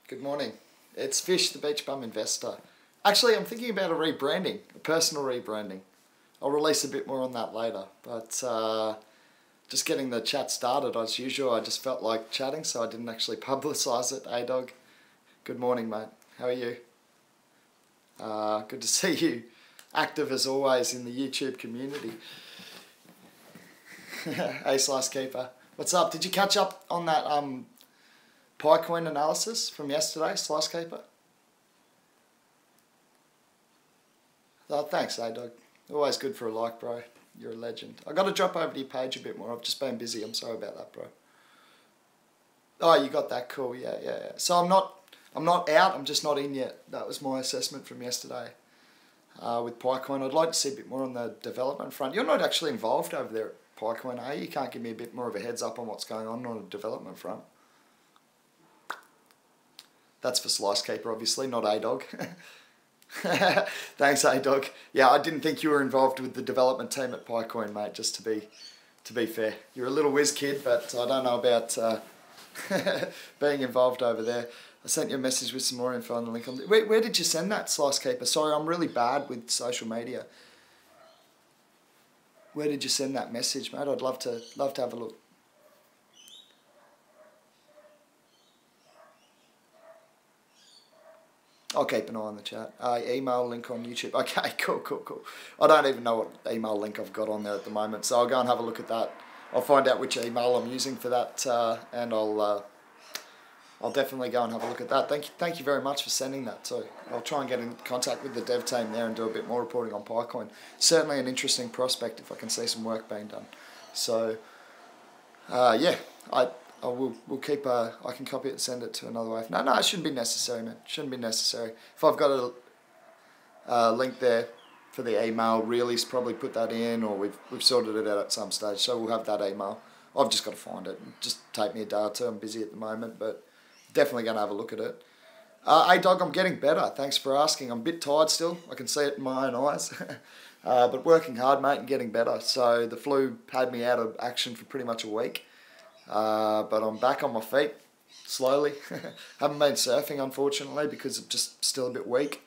Good morning. It's Fish, the Beach Bum Investor. Actually, I'm thinking about a rebranding, a personal rebranding. I'll release a bit more on that later, but just getting the chat started as usual. I just felt like chatting, so I didn't actually publicise it. Hey, dog. Good morning, mate. How are you? Good to see you. Active as always in the YouTube community. Hey, Slice Keeper. What's up? Did you catch up on that PIVX analysis from yesterday, Slice Keeper? Oh, thanks, dog. Always good for a like, bro. You're a legend. I got to drop over to your page a bit more. I've just been busy. I'm sorry about that, bro. Oh, you got that? Cool. Yeah. So I'm not out. I'm just not in yet. That was my assessment from yesterday with PIVX. I'd like to see a bit more on the development front. You're not actually involved over there at PIVX, are you? You can't give me a bit more of a heads up on what's going on the development front. That's for Slice Keeper, obviously, not A-Dog. Thanks, A-Dog. Yeah, I didn't think you were involved with the development team at PIVX, mate, just to be fair. You're a little whiz kid, but I don't know about being involved over there. I sent you a message with some more info on the link. Where did you send that, Slice Keeper? Sorry, I'm really bad with social media. Where did you send that message, mate? I'd love to have a look. I'll keep an eye on the chat. Email link on YouTube. Okay, cool. I don't even know what email link I've got on there at the moment, so I'll go and have a look at that. I'll find out which email I'm using for that, and I'll definitely go and have a look at that. Thank you very much for sending that too. I'll try and get in contact with the dev team there and do a bit more reporting on PIVX. Certainly an interesting prospect if I can see some work being done. So, yeah, we'll keep. I can copy it and send it to another wave. No, it shouldn't be necessary, man. Shouldn't be necessary. If I've got a link there for the email, really's probably put that in, or we've sorted it out at some stage. So we'll have that email. I've just got to find it. Just take me a day or two. I'm busy at the moment, but definitely going to have a look at it. Hey, dog, I'm getting better. Thanks for asking. I'm a bit tired still. I can see it in my own eyes. But working hard, mate, and getting better. So the flu had me out of action for pretty much a week. But I'm back on my feet, slowly. Haven't been surfing, unfortunately, because I'm just still a bit weak.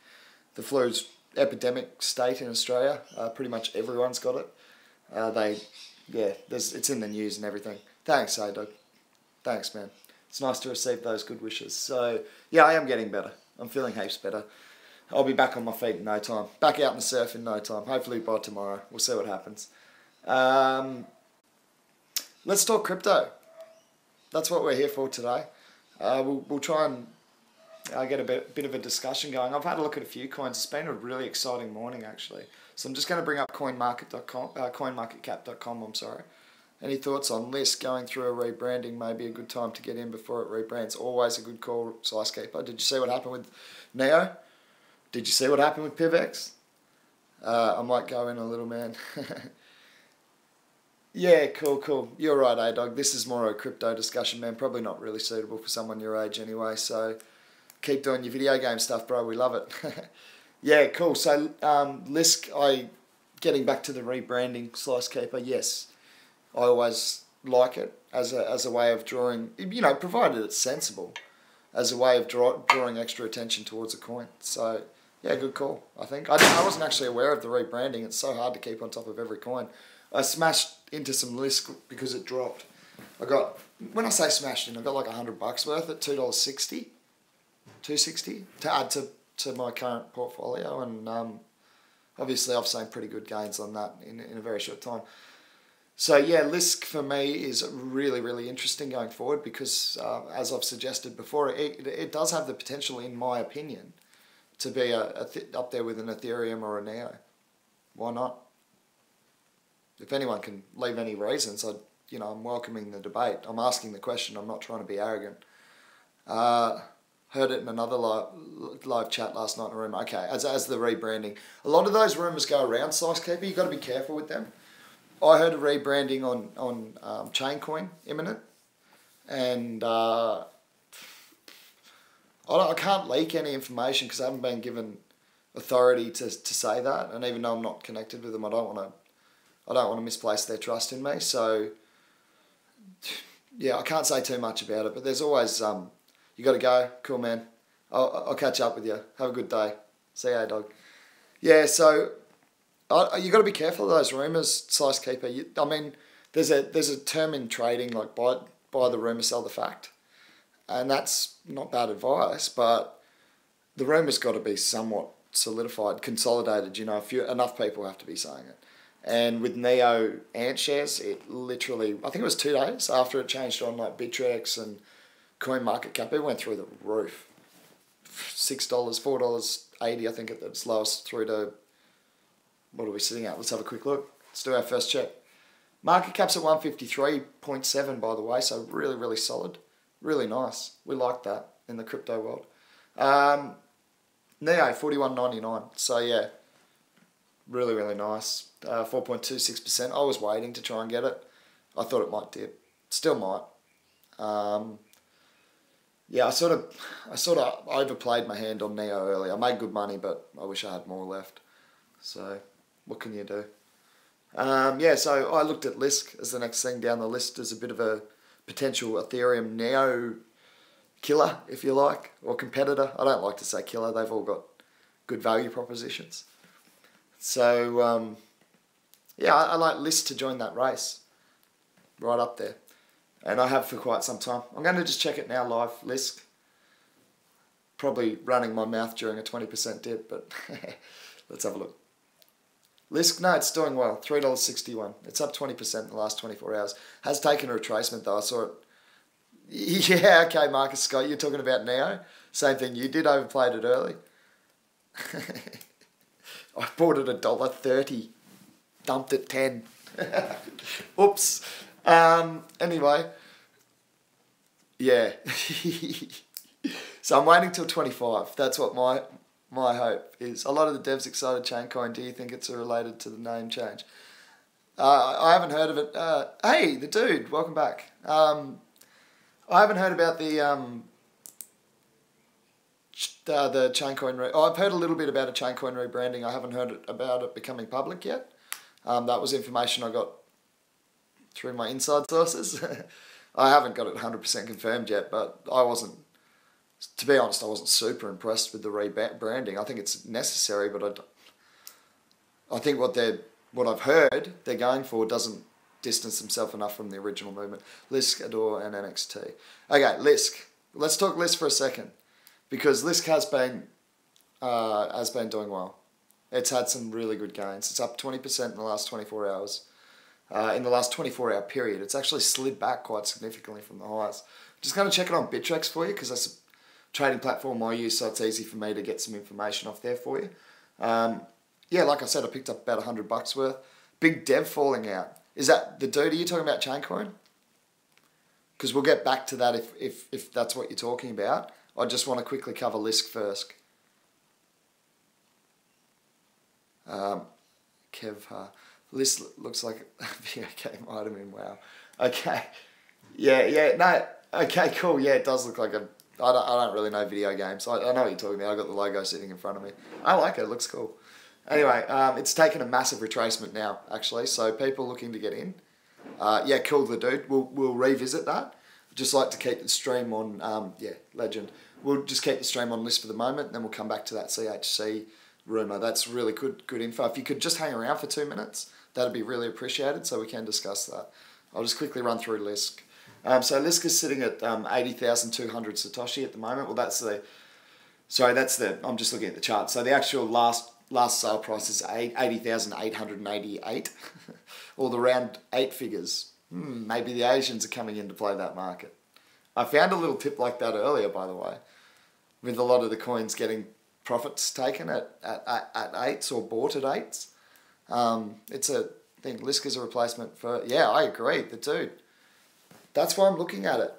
The flu's epidemic state in Australia. Pretty much everyone's got it. It's in the news and everything. Thanks, dog. Thanks, man. It's nice to receive those good wishes. So, yeah, I am getting better. I'm feeling heaps better. I'll be back on my feet in no time. Back out in the surf in no time. Hopefully by tomorrow. We'll see what happens. Let's talk crypto. That's what we're here for today. We'll try and get a bit of a discussion going. I've had a look at a few coins. It's been a really exciting morning, actually. So I'm just going to bring up coinmarketcap.com, I'm sorry. Any thoughts on Lisk going through a rebranding? Maybe a good time to get in before it rebrands. Always a good call, Slice Keeper. Did you see what happened with Neo? Did you see what happened with PIVX? I might go in a little, man. Yeah, cool. You're right, dog. This is more a crypto discussion, man. Probably not really suitable for someone your age anyway. So keep doing your video game stuff, bro. We love it. Yeah, cool. So Lisk, getting back to the rebranding, Slice Keeper. Yes, I always like it as a way of drawing, provided it's sensible, as a way of drawing extra attention towards a coin. So yeah, good call. I think I wasn't actually aware of the rebranding. It's so hard to keep on top of every coin. I smashed into some Lisk because it dropped. When I say smashed in, I got like $100 worth at $2.60, $2.60 to add to my current portfolio, and obviously I've seen pretty good gains on that in a very short time. So yeah, Lisk for me is really, really interesting going forward because, as I've suggested before, it does have the potential, in my opinion, to be up there with an Ethereum or a Neo. Why not? If anyone can leave any reasons, I'm welcoming the debate. I'm asking the question. I'm not trying to be arrogant. Heard it in another live chat last night in a room. Okay, as the rebranding, a lot of those rumours go around, Slice Keeper. You've got to be careful with them. I heard a rebranding on Chaincoin imminent, and I can't leak any information because I haven't been given authority to say that. And even though I'm not connected with them, I don't want to misplace their trust in me. So yeah, I can't say too much about it, but there's always You got to go? Cool, man. I'll catch up with you. Have a good day. See ya, dog. Yeah, so you got to be careful of those rumours, Slice Keeper. I mean, there's a term in trading, like buy the rumour, sell the fact. And that's not bad advice, but the rumour's got to be somewhat solidified, consolidated. You know, enough people have to be saying it. And with Neo Ant shares, it literally, I think it was 2 days after it changed on like Bittrex and CoinMarketCap, it went through the roof. $6, $4.80, I think at its lowest, through to, what are we sitting at? Let's have a quick look. Let's do our first check. Market cap's at 153.7, by the way, so really, really solid. Really nice. We like that in the crypto world. Neo, 41.99. So yeah, really, really nice. 4.26%. I was waiting to try and get it. I thought it might dip. Still might. Yeah, I sort of overplayed my hand on Neo early. I made good money, but I wish I had more left. So what can you do? Yeah, so I looked at Lisk as the next thing down the list as a bit of a potential Ethereum Neo killer, if you like, or competitor. I don't like to say killer. They've all got good value propositions. So, yeah, I like Lisk to join that race. Right up there. And I have for quite some time. I'm going to just check it now live, Lisk. Probably running my mouth during a 20% dip, but let's have a look. Lisk, no, it's doing well. $3.61. It's up 20% in the last 24 hours. Has taken a retracement though. I saw it. Yeah, okay, Marcus Scott, you're talking about Neo. Same thing you did, overplayed it early. I bought it $1.30. Dumped at 10. Oops. Anyway. Yeah. So I'm waiting till 25. That's what my hope is. A lot of the devs excited Chaincoin. Do you think it's related to the name change? I haven't heard of it. Hey, the dude, welcome back. I haven't heard about the Chaincoin. I've heard a little bit about a Chaincoin rebranding. I haven't heard about it becoming public yet. That was information I got through my inside sources. I haven't got it 100% confirmed yet, but I wasn't. To be honest, I wasn't super impressed with the rebranding. I think it's necessary, but I think what I've heard they're going for doesn't distance themselves enough from the original movement. Lisk, Adore, and NXT. Okay, Lisk. Let's talk Lisk for a second, because Lisk has been doing well. It's had some really good gains. It's up 20% in the last 24 hours. In the last 24-hour period, it's actually slid back quite significantly from the highs. Just going to check it on Bittrex for you, because that's a trading platform I use, so it's easy for me to get some information off there for you. Yeah, like I said, I picked up about $100 worth. Big dev falling out. Is that the dude? Are you talking about Chaincoin? Because we'll get back to that if that's what you're talking about. I just want to quickly cover Lisk first. Lisk looks like a video game item in WoW. Okay. Yeah, no. Okay, cool. Yeah, it does look like a... I don't really know video games. I know what you're talking about. I've got the logo sitting in front of me. I like it. It looks cool. Anyway, it's taken a massive retracement now, actually. So people looking to get in. Yeah, cool, the dude. We'll revisit that. Just like to keep the stream on... yeah, legend. We'll just keep the stream on Lisk for the moment, and then we'll come back to that CHC rumour. That's really good info. If you could just hang around for 2 minutes, that'd be really appreciated, so we can discuss that. I'll just quickly run through Lisk. So Lisk is sitting at 80,200 Satoshi at the moment. Well, that's the... Sorry, that's the... I'm just looking at the chart. So the actual last sale price is 80,888. All the round 8 figures. Maybe the Asians are coming in to play that market. I found a little tip like that earlier, by the way, with a lot of the coins getting profits taken at 8s or bought at 8s. It's a thing. Lisk is a replacement for... Yeah, I agree. The dude. That's why I'm looking at it.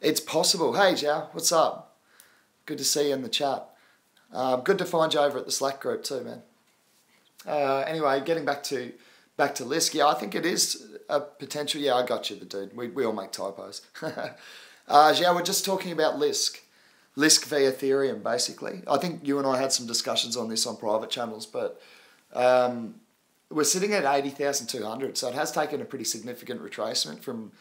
It's possible. Hey, Zhao, what's up? Good to see you in the chat. Good to find you over at the Slack group too, man. Anyway, getting back to Lisk. Yeah, I think it is a potential... Yeah, I got you, the dude. We all make typos. Zhao, we're just talking about Lisk. Lisk v Ethereum, basically. I think you and I had some discussions on this on private channels, but we're sitting at 80,200, so it has taken a pretty significant retracement from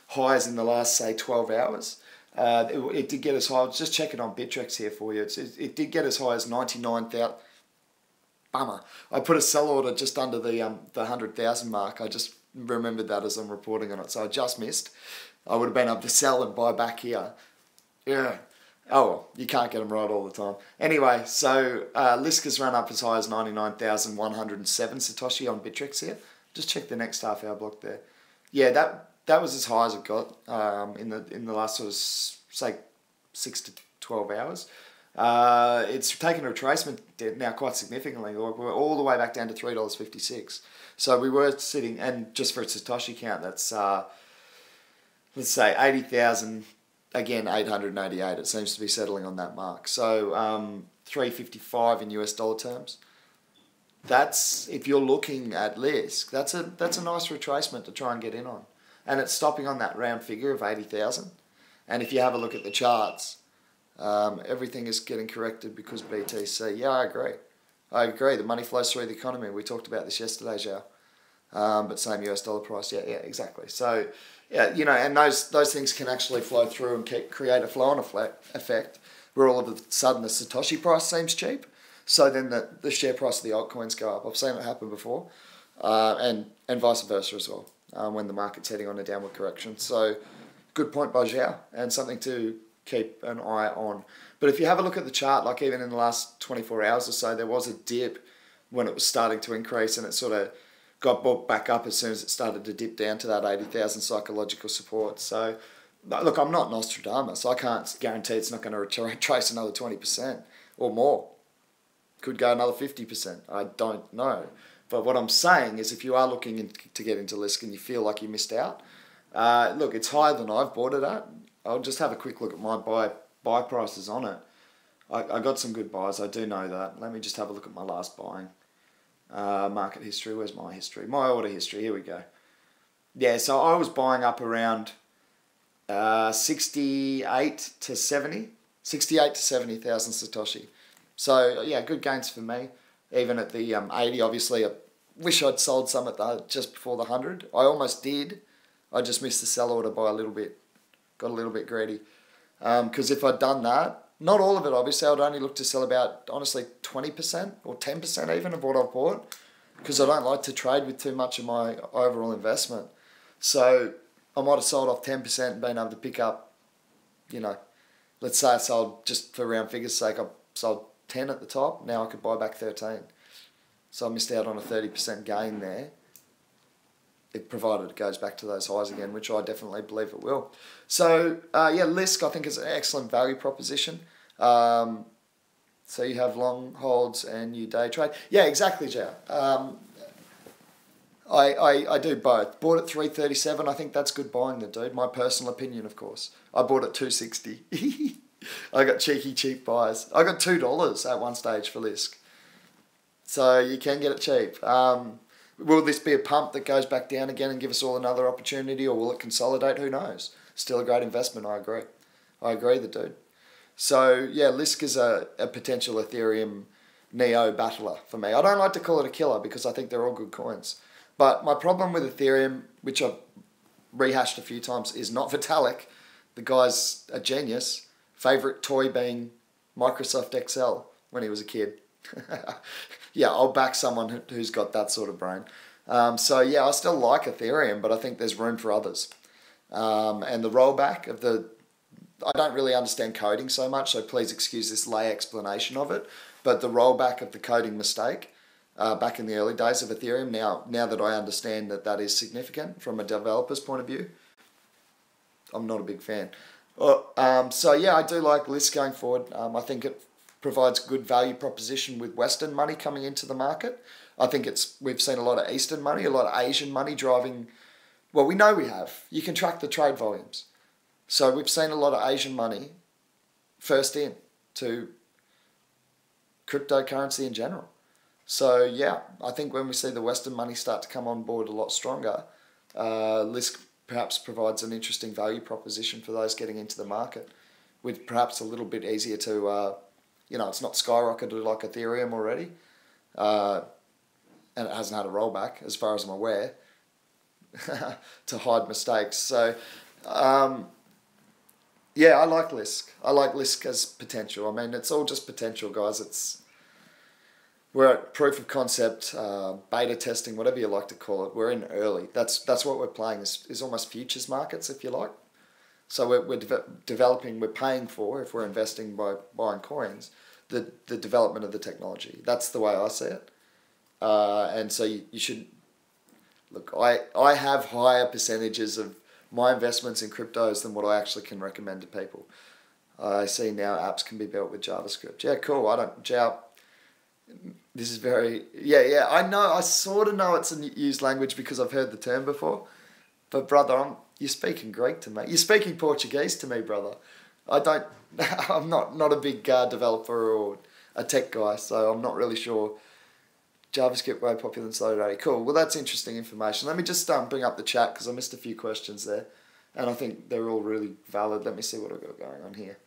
highs in the last, say, 12 hours. It did get as high. I was just checking on Bittrex here for you. It did get as high as 99,000. Bummer. I put a sell order just under the 100,000 mark. I just remembered that as I'm reporting on it, so I just missed. I would have been able to sell and buy back here. Yeah. Oh well, you can't get them right all the time. Anyway, so Lisk has run up as high as 99,107 Satoshi on Bittrex here. Just check the next half hour block there. Yeah, that was as high as it got in the last sort of say 6 to 12 hours. It's taken a retracement now quite significantly. We're all the way back down to $3.56. So we were sitting, and just for a Satoshi count, that's let's say 80,000. Again, 888. It seems to be settling on that mark. So 355 in US dollar terms. That's, if you're looking at Lisk, that's a nice retracement to try and get in on, and it's stopping on that round figure of 80,000. And if you have a look at the charts, everything is getting corrected because BTC. Yeah, I agree. I agree. The money flows through the economy. We talked about this yesterday, Zhao. But same US dollar price. Yeah, exactly. So, yeah, you know, and those things can actually flow through and create a flow-on effect where all of a sudden the Satoshi price seems cheap. So then the share price of the altcoins go up. I've seen it happen before. And vice versa as well, when the market's heading on a downward correction. So, good point by Zhao, and something to keep an eye on. But if you have a look at the chart, like even in the last 24 hours or so, there was a dip when it was starting to increase, and it sort of got brought back up as soon as it started to dip down to that 80,000 psychological support. So, look, I'm not Nostradamus. I can't guarantee it's not going to retrace another 20% or more. Could go another 50%. I don't know. But what I'm saying is, if you are looking to get into Lisk and you feel like you missed out, look, it's higher than I've bought it at. I'll just have a quick look at my buy prices on it. I got some good buys, I do know that. Let me just have a look at my last buying. Market history, where's my history? My order history, here we go. Yeah, so I was buying up around 68 to 70,000 Satoshi. So, yeah, good gains for me. Even at the 80, obviously, I wish I'd sold some at just before the 100. I almost did. I just missed the sell order by a little bit. Got a little bit greedy. Because if I'd done that, not all of it, obviously, I'd only look to sell about, honestly, 20% or 10% even of what I've bought. Because I don't like to trade with too much of my overall investment. So I might have sold off 10% and been able to pick up, you know, let's say I sold, just for round figures' sake, I sold 10 at the top. Now I could buy back 13. So I missed out on a 30% gain there. It provided it goes back to those highs again, which I definitely believe it will. So, yeah, Lisk, I think, is an excellent value proposition. So you have long holds and you day trade. Yeah, exactly, Joe. I do both. Bought at 337. I think that's good buying, the dude. My personal opinion, of course. I bought at 260. I got cheap buys. I got $2 at one stage for Lisk. So you can get it cheap. Will this be a pump that goes back down again and give us all another opportunity, or will it consolidate? Who knows? Still a great investment, I agree. I agree, the dude. So, yeah, Lisk is a potential Ethereum Neo battler for me. I don't like to call it a killer because I think they're all good coins. But my problem with Ethereum, which I've rehashed a few times, is not Vitalik. The guy's a genius. Favourite toy being Microsoft Excel when he was a kid. Yeah, I'll back someone who's got that sort of brain. So, yeah, I still like Ethereum, but I think there's room for others. And the rollback of the... I don't really understand coding so much, so please excuse this lay explanation of it. But the rollback of the coding mistake back in the early days of Ethereum, now that I understand that is significant from a developer's point of view, I'm not a big fan. So, yeah, I do like Lisk going forward. I think it provides good value proposition with Western money coming into the market. I think we've seen a lot of Eastern money, a lot of Asian money driving... Well, we know we have. You can track the trade volumes. So we've seen a lot of Asian money first in to cryptocurrency in general. So, yeah, I think when we see the Western money start to come on board a lot stronger, Lisk perhaps provides an interesting value proposition for those getting into the market, with perhaps a little bit easier to... you know, it's not skyrocketed like Ethereum already, and it hasn't had a rollback, as far as I'm aware, to hide mistakes. So, Yeah, I like Lisk. I like Lisk as potential. I mean, it's all just potential, guys. We're at proof of concept, beta testing, whatever you like to call it. We're in early. That's what we're playing is almost futures markets, if you like. So we're developing, we're paying for, if we're investing by buying coins, the development of the technology. That's the way I see it. And so you should, look, I have higher percentages of my investments in cryptos than what I actually can recommend to people. I see now apps can be built with JavaScript. Yeah, cool. This is very, yeah, I know, I sort of know it's a used language because I've heard the term before. But brother, you're speaking Greek to me. You're speaking Portuguese to me, brother. I'm not a big developer or a tech guy, so I'm not really sure. JavaScript way popular and slow today. Cool. Well, that's interesting information. Let me just bring up the chat because I missed a few questions there. And I think they're all really valid. Let me see what I've got going on here.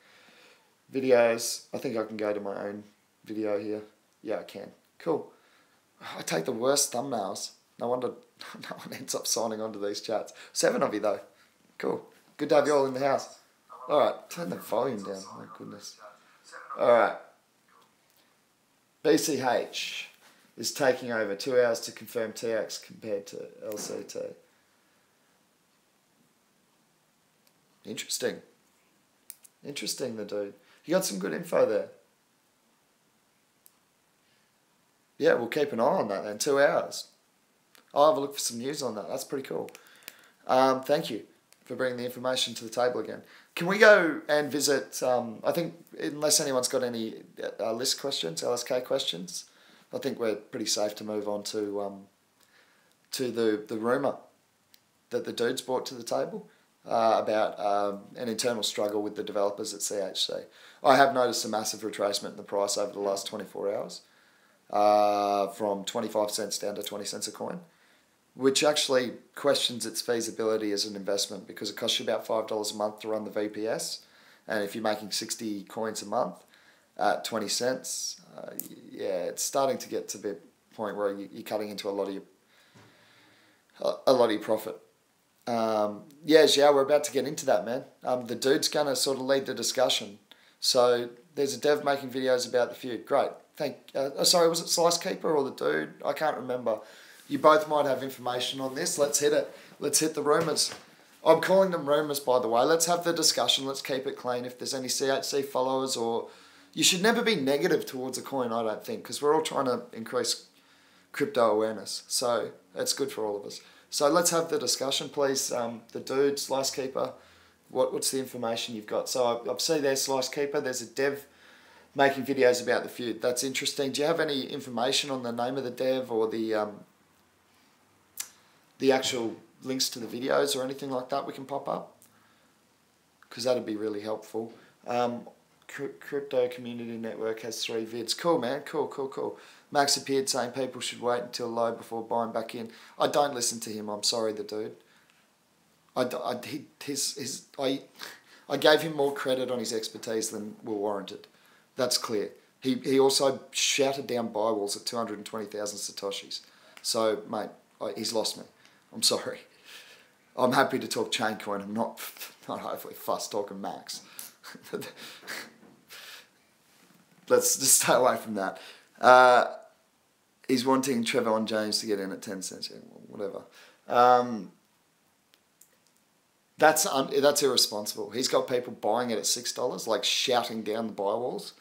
Videos. I think I can go to my own video here. Yeah, I can. Cool. I take the worst thumbnails. No wonder no one ends up signing on to these chats. 7 of you, though. Cool. Good to have you all in the house. All right. Turn the volume down. My goodness. All right. BCH is taking over 2 hours to confirm TX compared to LCT. Interesting. Interesting, the dude. You got some good info there. Yeah, we'll keep an eye on that then. 2 hours. I'll have a look for some news on that. That's pretty cool. Thank you for bringing the information to the table again. Can we go and visit, I think, unless anyone's got any Lisk questions, LSK questions, I think we're pretty safe to move on to the rumour that the dudes brought to the table about an internal struggle with the developers at CHC. I have noticed a massive retracement in the price over the last 24 hours, from 25 cents down to 20 cents a coin, which actually questions its feasibility as an investment because it costs you about $5 a month to run the VPS, and if you're making 60 coins a month at 20 cents, yeah, it's starting to get to the point where you're cutting into a lot of your profit. Yeah, we're about to get into that, man. The dude's going to sort of lead the discussion. So there's a dev making videos about the feud. Great. Sorry, was it Slice Keeper or the dude? I can't remember. You both might have information on this. Let's hit it. Let's hit the rumours. I'm calling them rumours, by the way. Let's have the discussion. Let's keep it clean. If there's any CHC followers or... You should never be negative towards a coin, I don't think, because we're all trying to increase crypto awareness. So it's good for all of us. So let's have the discussion, please. The dude, Slice Keeper, what's the information you've got? So I see there, Slice Keeper. There's a dev making videos about the feud. That's interesting. Do you have any information on the name of the dev or the actual links to the videos or anything like that we can pop up? Because that'd be really helpful. Crypto Community Network has 3 vids. Cool, man. Cool. Max appeared saying people should wait until low before buying back in. I don't listen to him. I'm sorry, the dude. I gave him more credit on his expertise than were warranted. That's clear. He also shouted down buy walls at 220,000 satoshis. So, mate, he's lost me. I'm sorry. I'm happy to talk chain coin. I'm not hopefully fussed talking Max. Let's just stay away from that. He's wanting Trevor James to get in at 10 cents. Yeah, whatever. That's irresponsible. He's got people buying it at $6, like shouting down the buy walls.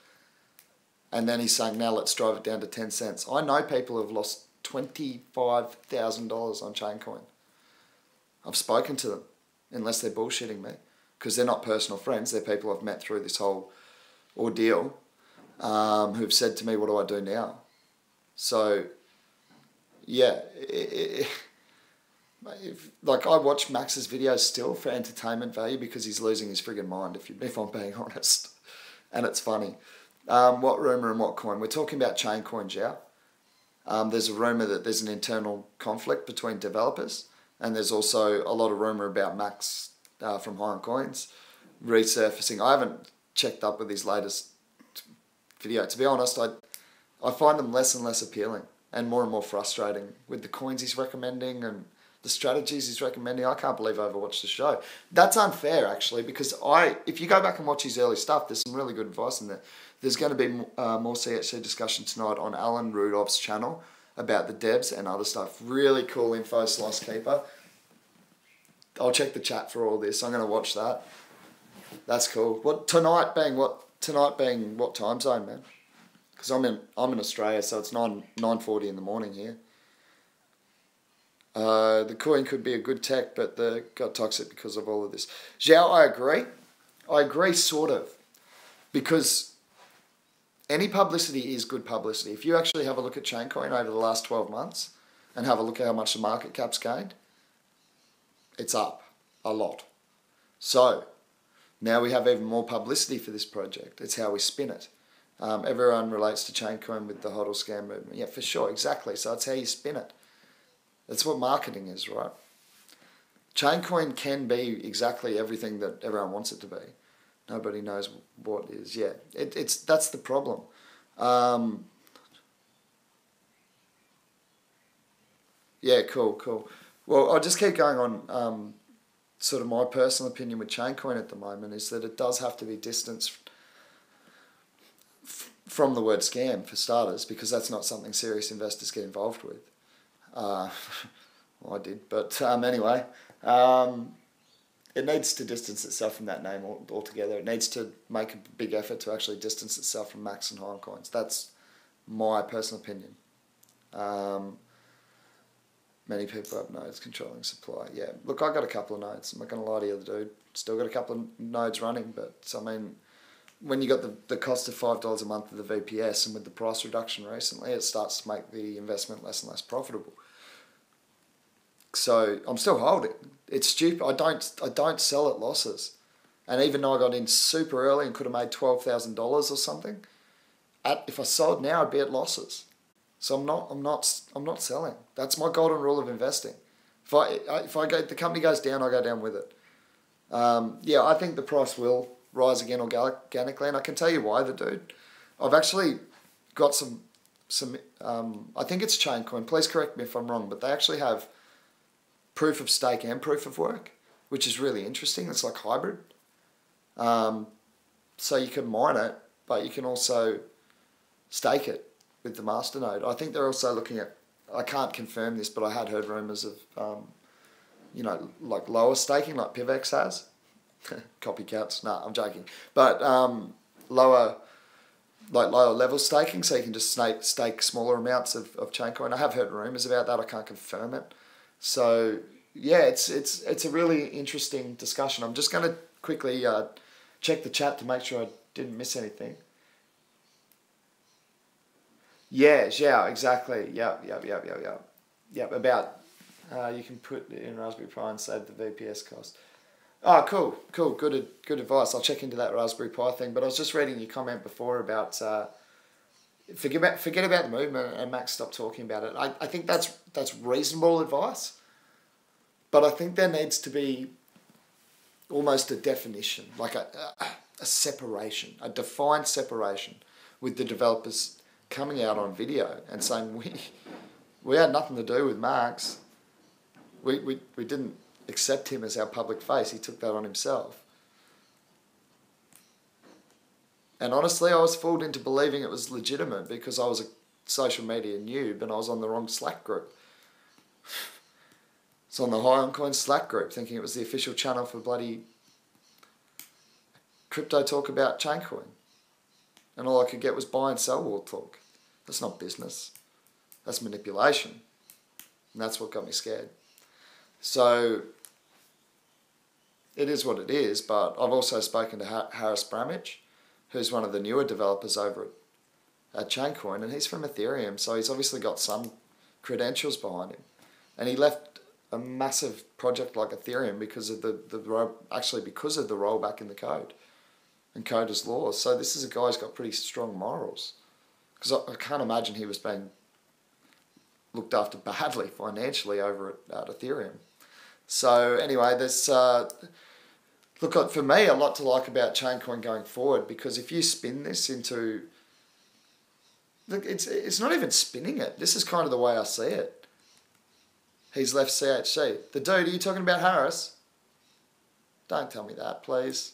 And then he's saying, now let's drive it down to 10 cents. I know people have lost $25,000 on Chaincoin. I've spoken to them, unless they're bullshitting me, because they're not personal friends. They're people I've met through this whole ordeal, who've said to me, what do I do now? So, yeah, like I watch Max's videos still for entertainment value because he's losing his friggin' mind, if I'm being honest. And it's funny. What rumour and what coin? We're talking about chain coins, yeah? There's a rumour that there's an internal conflict between developers, and there's also a lot of rumour about Max from High on Coins resurfacing. I haven't checked up with his latest video. To be honest, I find them less and less appealing and more frustrating with the coins he's recommending and the strategies he's recommending. I can't believe I ever watched the show. That's unfair, actually, because if you go back and watch his early stuff, there's some really good advice in there. There's going to be more CHC discussion tonight on Alan Rudolph's channel about the devs and other stuff. Really cool info, Slice Keeper. I'll check the chat for all this. I'm going to watch that. That's cool. Tonight being what time zone, man? Because I'm in Australia, so it's 9:40 in the morning here. The coin could be a good tech, but they got toxic because of all of this. Zhao, I agree. I agree, sort of. Because any publicity is good publicity. If you actually have a look at Chaincoin over the last 12 months and have a look at how much the market cap's gained, it's up a lot. So, now we have even more publicity for this project. It's how we spin it. Everyone relates to Chaincoin with the HODL scam movement. Yeah, for sure, exactly. So it's how you spin it. That's what marketing is, right? Chaincoin can be exactly everything that everyone wants it to be. Nobody knows what is. Yeah, that's the problem. Yeah, cool. Well, I'll just keep going on. Sort of my personal opinion with Chaincoin at the moment is that it does have to be distanced from the word scam, for starters, because that's not something serious investors get involved with. Well, I did, but anyway, it needs to distance itself from that name altogether. It needs to make a big effort to actually distance itself from Max and Heim coins. That's my personal opinion. Many people have nodes controlling supply. Yeah, look, I got a couple of nodes. I'm not going to lie to you, dude. Still got a couple of nodes running, but I mean, when you got the cost of $5 a month of the VPS, and with the price reduction recently, it starts to make the investment less and less profitable. So I'm still holding. It's stupid. I don't sell at losses, and even though I got in super early and could have made $12,000 or something, if I sold now, I'd be at losses. So I'm not selling. That's my golden rule of investing. If the company goes down, I go down with it. Yeah, I think the price will rise again organically, and I can tell you why, dude. I've actually got some I think it's Chaincoin. Please correct me if I'm wrong, but they actually have proof of stake and proof of work, which is really interesting. It's like hybrid. So you can mine it, but you can also stake it with the masternode. I think they're also looking at, I can't confirm this, but I had heard rumours of, like lower staking, like PIVX has. Copycats. No, I'm joking. But lower level staking, so you can just stake smaller amounts of Chaincoin. I have heard rumours about that. I can't confirm it. So yeah, it's a really interesting discussion. I'm just going to quickly check the chat to make sure I didn't miss anything. Yeah, exactly. Yep. About you can put it in Raspberry Pi and save the VPS cost. Oh, cool. Good advice. I'll check into that Raspberry Pi thing. But I was just reading your comment before about forget about the movement, and Max stopped talking about it. I think that's reasonable advice, but I think there needs to be almost a definition, like a separation, a defined separation, with the developers coming out on video and saying we had nothing to do with Max. We didn't accept him as our public face. He took that on himself. And honestly, I was fooled into believing it was legitimate because I was a social media noob and I was on the wrong Slack group. It's on the High on Coin Slack group, thinking it was the official channel for bloody crypto talk about Chaincoin. And all I could get was buy and sell wall talk. That's not business. That's manipulation. And that's what got me scared. So it is what it is, but I've also spoken to Harris Bramage, who's one of the newer developers over at Chaincoin, and he's from Ethereum, so he's obviously got some credentials behind him. And he left a massive project like Ethereum because of the rollback in the code and coders' laws. So this is a guy who's got pretty strong morals, because I can't imagine he was being looked after badly financially over at Ethereum. So anyway, there's look, for me, a lot to like about Chaincoin going forward, because if you spin this into, look, it's not even spinning it. This is kind of the way I see it. He's left CHC. The dude, are you talking about Harris? Don't tell me that, please.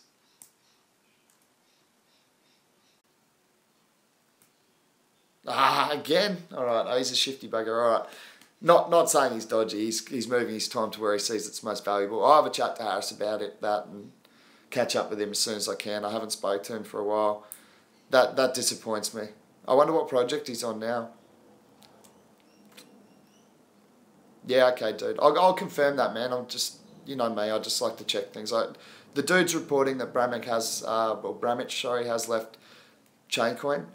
Again? Alright, oh, he's a shifty bugger, alright. Not saying he's dodgy, he's moving his time to where he sees it's most valuable. I'll have a chat to Harris about that and catch up with him as soon as I can. I haven't spoke to him for a while. That disappoints me. I wonder what project he's on now. Yeah, okay, dude. I'll confirm that, man. I'm just, you know me, I just like to check things. The dude's reporting that Bramich has left Chaincoin.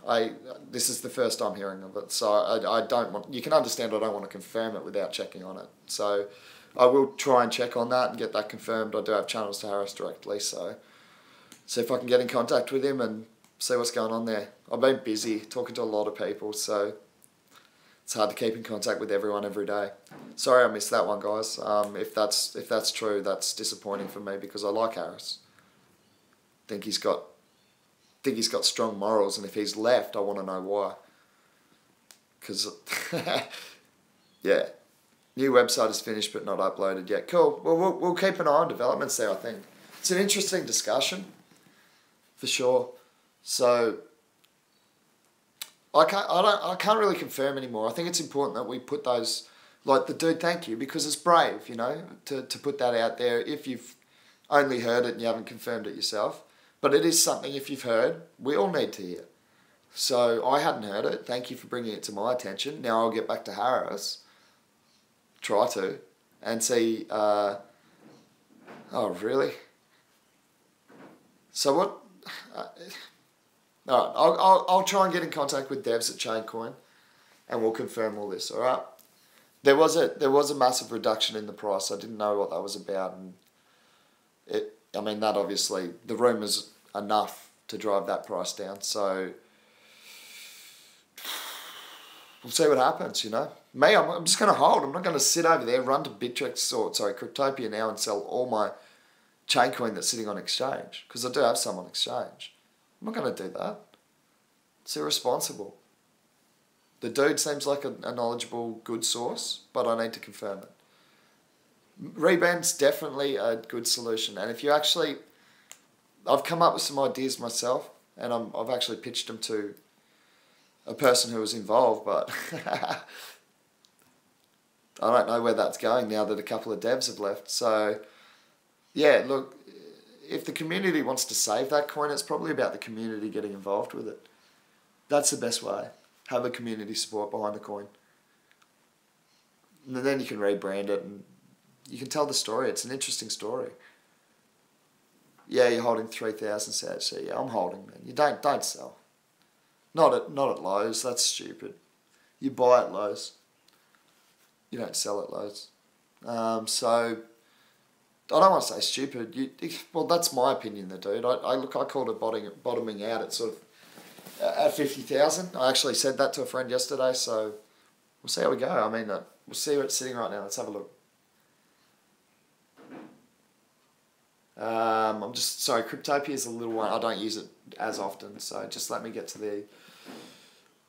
This is the first I'm hearing of it, so I don't want. You can understand I don't want to confirm it without checking on it. So I will try and check on that and get that confirmed. I do have channels to Harris directly, so see if I can get in contact with him and see what's going on there. I've been busy talking to a lot of people, so it's hard to keep in contact with everyone every day. Sorry I missed that one, guys. If that's true, that's disappointing for me because I like Harris. Think he's got strong morals, and if he's left, I want to know why. Because, yeah, new website is finished but not uploaded yet. Cool. Well, we'll keep an eye on developments there, I think. It's an interesting discussion, for sure. So I can't really confirm anymore. I think it's important that we put those, like the dude, thank you, because it's brave, you know, to put that out there if you've only heard it and you haven't confirmed it yourself. But it is something, if you've heard, we all need to hear. So I hadn't heard it. Thank you for bringing it to my attention. Now I'll get back to Harris, try to, and see, oh really? So what, alright, I'll try and get in contact with devs at Chaincoin and we'll confirm all this, alright? There was a massive reduction in the price. I didn't know what that was about, and that obviously, the rumours enough to drive that price down, so we'll see what happens, you know. Me, I'm just going to hold. I'm not going to sit over there, run to Cryptopia now and sell all my Chaincoin that's sitting on exchange, because I do have some on exchange. I'm not going to do that. It's irresponsible. The dude seems like a knowledgeable, good source, but I need to confirm it. Reband's definitely a good solution, and if you actually, I've come up with some ideas myself, and I've actually pitched them to a person who was involved, but I don't know where that's going now that a couple of devs have left. So yeah, look, if the community wants to save that coin, it's probably about the community getting involved with it. That's the best way. Have a community support behind the coin, and then you can rebrand it and you can tell the story. It's an interesting story. Yeah, you're holding 3,000 CHC. Yeah, I'm holding, man. You don't sell. Not at lows. That's stupid. You buy at lows. You don't sell at lows. So I don't want to say stupid. Well, that's my opinion, the dude. I called it bottoming out at sort of at 50,000. I actually said that to a friend yesterday. So we'll see how we go. We'll see where it's sitting right now. Let's have a look. I'm just sorry, Cryptopia is a little one. I don't use it as often, so just let me get to the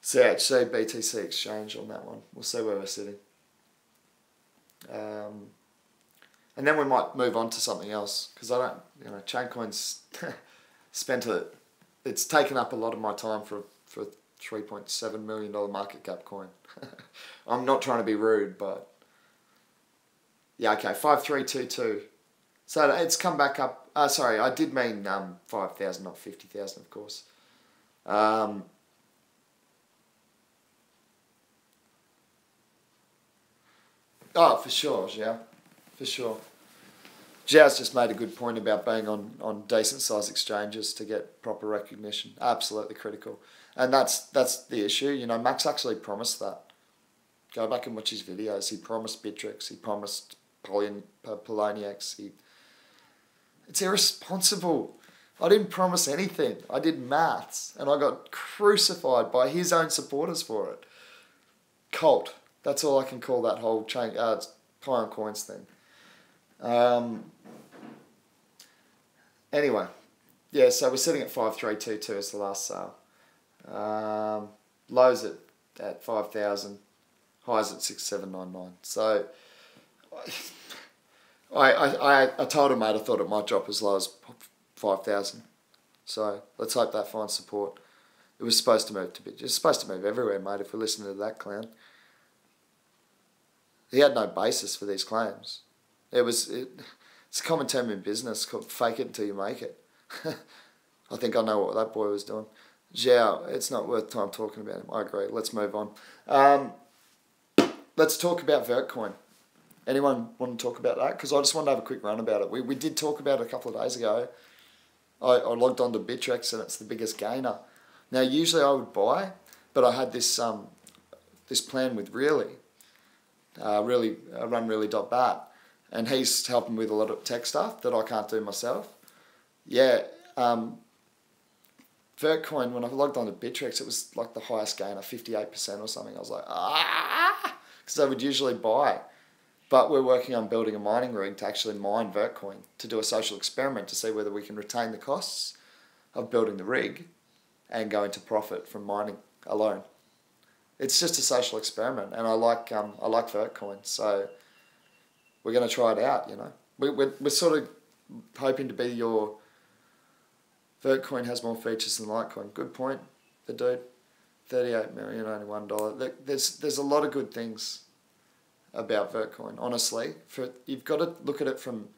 CHC BTC exchange on that one. We'll see where we're sitting. And then we might move on to something else, because I don't, Chaincoin's it's taken up a lot of my time for $3.7 million market cap coin. I'm not trying to be rude, but yeah, okay, 5322. So it's come back up. Sorry, I did mean 5,000, not 50,000, of course. Oh, for sure, yeah, for sure. Zhao's just made a good point about being on decent sized exchanges to get proper recognition. Absolutely critical, and that's the issue. Max actually promised that. Go back and watch his videos. He promised Bittrex. He promised Poloniex. It's irresponsible. I didn't promise anything. I did maths, and I got crucified by his own supporters for it. Cult. That's all I can call that whole chain, Pie on Coins thing. Anyway, yeah, so we're sitting at 5322 as the last sale. Lows at 5,000, highs at 6,799. So I told him, mate, I thought it might drop as low as 5,000. So let's hope that finds support. It was supposed to move it's supposed to move everywhere, mate, if we're listening to that clown. He had no basis for these claims. It's a common term in business called fake it until you make it. I think I know what that boy was doing. Zhao, it's not worth time talking about him. I agree. Let's move on. Let's talk about vertcoin. Anyone want to talk about that? Because I just wanted to have a quick run about it. We did talk about it a couple of days ago. I logged on to PIVX and it's the biggest gainer. Now, usually I would buy, but I had this plan with Really. Run really.bat, and he's helping with a lot of tech stuff that I can't do myself. Yeah, vertcoin, when I logged on to PIVX, it was like the highest gainer, 58% or something. I was like, because I would usually buy. But we're working on building a mining rig to actually mine vertcoin, to do a social experiment to see whether we can retain the costs of building the rig and go into profit from mining alone. It's just a social experiment, and I like vertcoin, so we're going to try it out. You know, we're sort of hoping to be your vertcoin has more features than Litecoin. Good point, the dude. 38 million, only $1. There's a lot of good things about vertcoin. Honestly, you've got to look at it from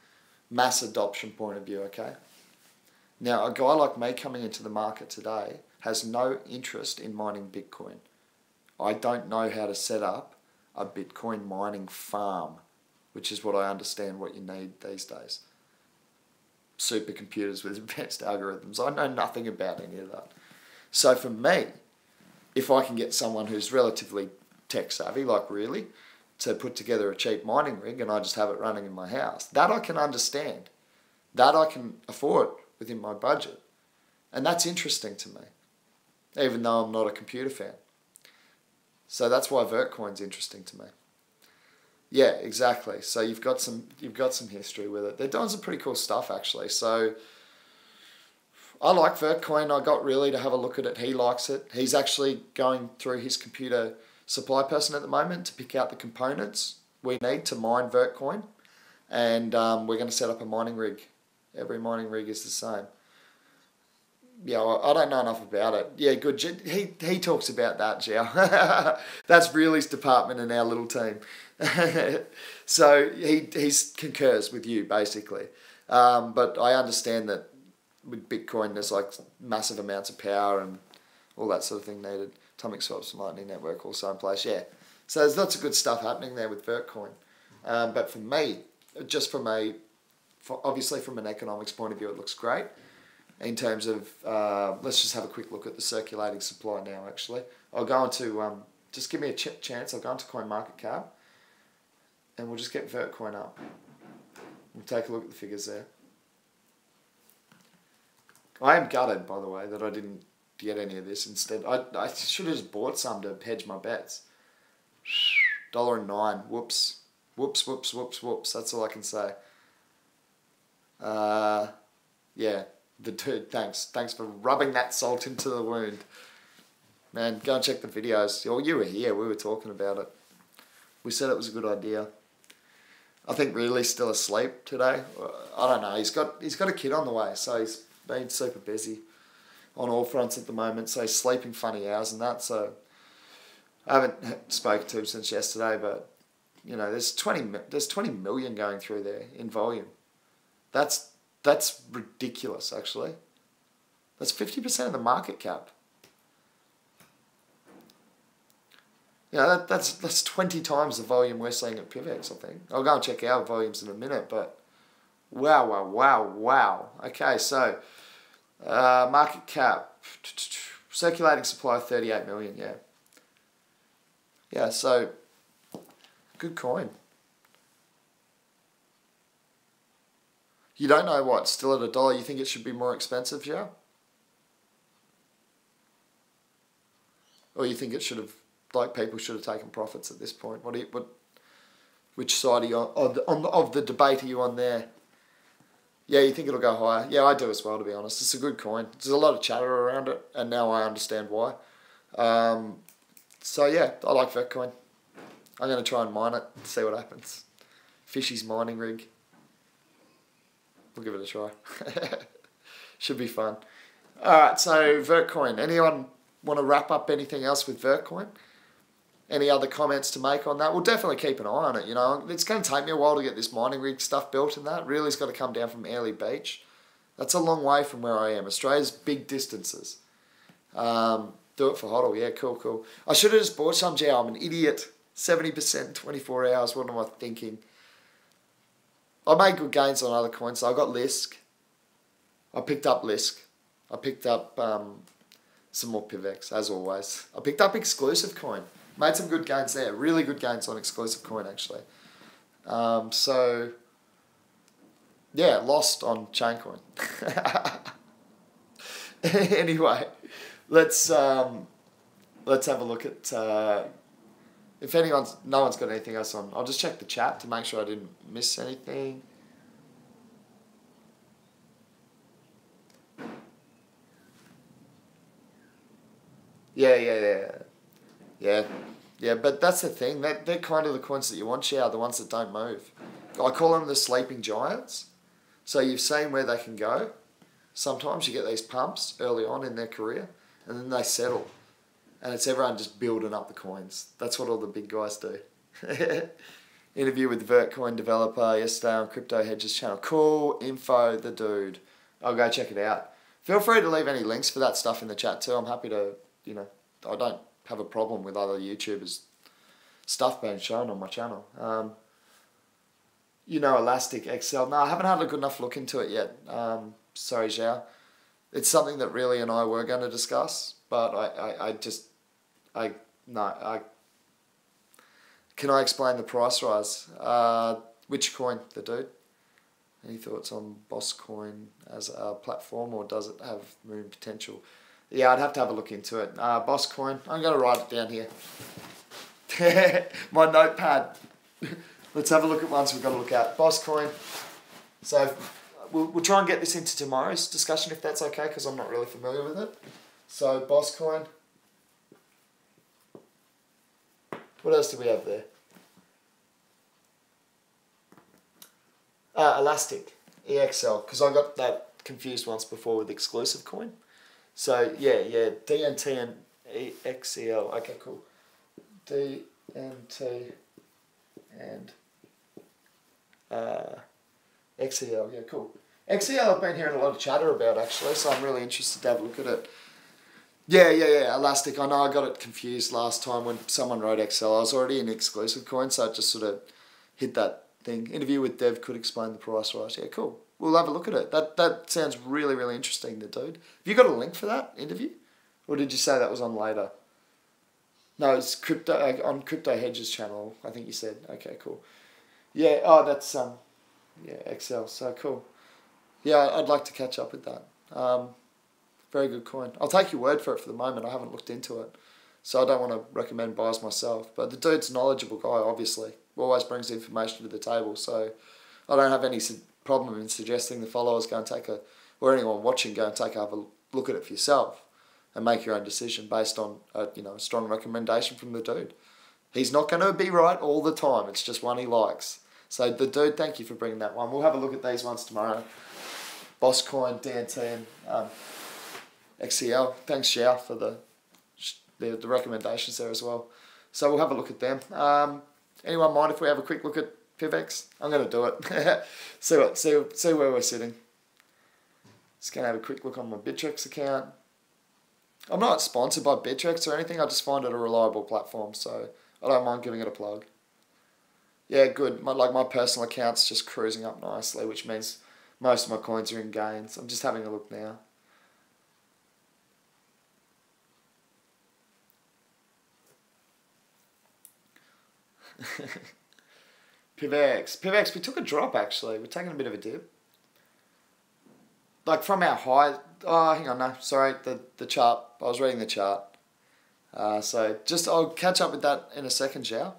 mass adoption point of view. Okay. Now, a guy like me coming into the market today has no interest in mining Bitcoin. I don't know how to set up a Bitcoin mining farm, which is what I understand what you need these days. Supercomputers with advanced algorithms. I know nothing about any of that. So for me, if I can get someone who's relatively tech savvy, like Really, to put together a cheap mining rig and I just have it running in my house, that I can understand. That I can afford within my budget. And that's interesting to me, even though I'm not a computer fan. So that's why vertcoin's interesting to me. Yeah, exactly. So you've got some history with it. They're doing some pretty cool stuff actually. So I like vertcoin. I got Really to have a look at it. He likes it. He's actually going through his computer supply person at the moment to pick out the components we need to mine vertcoin, and we're going to set up a mining rig. Every mining rig is the same. Yeah, I don't know enough about it. Yeah, good. He talks about that, Zhao. That's Really's department in our little team. So he concurs with you, basically. But I understand that with Bitcoin, there's like massive amounts of power and all that sort of thing needed. Atomic swaps, Lightning Network also in place, yeah. So there's lots of good stuff happening there with vertcoin. But for me, just obviously from an economics point of view, it looks great. In terms of, let's just have a quick look at the circulating supply now, actually. I'll go into, just give me a chance, I'll go into CoinMarketCap, and we'll just get vertcoin up. We'll take a look at the figures there. I am gutted, by the way, that I didn't get any of this instead. I should have just bought some to hedge my bets. $1.09, whoops. Whoops, whoops, whoops, whoops, that's all I can say. Yeah. The dude, thanks for rubbing that salt into the wound. Man, go and check the videos. Oh, you were here, we were talking about it. We said it was a good idea. I think Really's still asleep today. I don't know, he's got a kid on the way, so he's been super busy on all fronts at the moment, so he's sleeping funny hours and that, so I haven't spoken to him since yesterday, but you know, there's 20 million going through there in volume. That's ridiculous, actually. That's 50% of the market cap. Yeah, that's 20 times the volume we're seeing at PIVX, I think. I'll go and check our volumes in a minute, but wow. Okay, so market cap, circulating supply of 38 million, yeah. Yeah, so good coin. You don't know what, still at $1, you think it should be more expensive, yeah? Or you think it should have, like people should have taken profits at this point? Which side are you on of the debate are you on there? Yeah, you think it'll go higher? Yeah, I do as well, to be honest. It's a good coin. There's a lot of chatter around it, and now I understand why. So yeah, I like vertcoin. I'm going to try and mine it, see what happens. Fishy's mining rig. We'll give it a try. Should be fun. Alright, so vertcoin. Anyone want to wrap up anything else with vertcoin? Any other comments to make on that? We'll definitely keep an eye on it, you know. It's going to take me a while to get this mining rig stuff built and that. Really, it's got to come down from Airlie Beach. That's a long way from where I am. Australia's big distances. Do it for HODL. Yeah, cool, cool. I should have just bought some, Joe. I'm an idiot. 70%, 24 hours. What am I thinking? I made good gains on other coins. So I got Lisk. I picked up Lisk. I picked up some more PIVX, as always. I picked up exclusive coin. Made some good gains there. Really good gains on exclusive coin, actually. So, yeah, lost on Chaincoin. Anyway, let's have a look at if no one's got anything else on. I'll just check the chat to make sure I didn't miss anything. Yeah, but that's the thing. They're kind of the coins that you want, the ones that don't move. I call them the sleeping giants. So you've seen where they can go. Sometimes you get these pumps early on in their career, and then they settle. And it's everyone just building up the coins. That's what all the big guys do. Interview with the vertcoin developer yesterday on Crypto Hedges channel. Cool info, the dude. I'll go check it out. Feel free to leave any links for that stuff in the chat too. I'm happy to, you know, I don't have a problem with other YouTubers' stuff being shown on my channel. You know, Elastic XL. No, I haven't had a good enough look into it yet. Sorry, Zhao. It's something that really and I were going to discuss, but can I explain the price rise? Which coin, the dude? Any thoughts on Boss Coin as a platform, or does it have moon potential? Yeah, I'd have to have a look into it. Boss Coin, I'm going to write it down here. My notepad. Let's have a look at ones we've got to look at. Boss Coin. So we'll try and get this into tomorrow's discussion if that's okay, because I'm not really familiar with it. So Boss Coin. What else do we have there? Elastic, EXL, because I got that confused once before with exclusive coin. So yeah, DNT and EXL. Okay, cool. DNT and XEL. Yeah, cool. XEL I've been hearing a lot of chatter about actually, so I'm really interested to have a look at it. Yeah. Elastic. I know I got it confused last time when someone wrote XL. I was already in exclusive coin, so I just sort of hit that thing. Interview with Dev could explain the price rise. Yeah, cool. We'll have a look at it. That sounds really, really interesting, the dude. Have you got a link for that interview? Or did you say that was on later? No, it's crypto on Crypto Hedges channel, I think you said. Okay, cool. Yeah, oh, that's, XL, so cool. Yeah, I'd like to catch up with that. Very good coin. I'll take your word for it for the moment. I haven't looked into it, so I don't want to recommend buys myself. But the dude's a knowledgeable guy, obviously. Always brings information to the table, so I don't have any problem in suggesting the followers go and or anyone watching go and have a look at it for yourself and make your own decision based on a strong recommendation from the dude. He's not going to be right all the time. It's just one he likes. So the dude, thank you for bringing that one. We'll have a look at these ones tomorrow. Boss Coin, DNT, and XCL. Thanks, Xiao, for the recommendations there as well. So we'll have a look at them. Anyone mind if we have a quick look at PIVX? I'm going to do it. see where we're sitting. Just going to have a quick look on my Bittrex account. I'm not sponsored by Bittrex or anything. I just find it a reliable platform, so I don't mind giving it a plug. Yeah, good. My personal account's just cruising up nicely, which means most of my coins are in gains. I'm just having a look now. PIVX, we took a drop actually. We're taking a bit of a dip. Like from our high, hang on, no, sorry, the chart. I was reading the chart. So I'll catch up with that in a second, Zhao,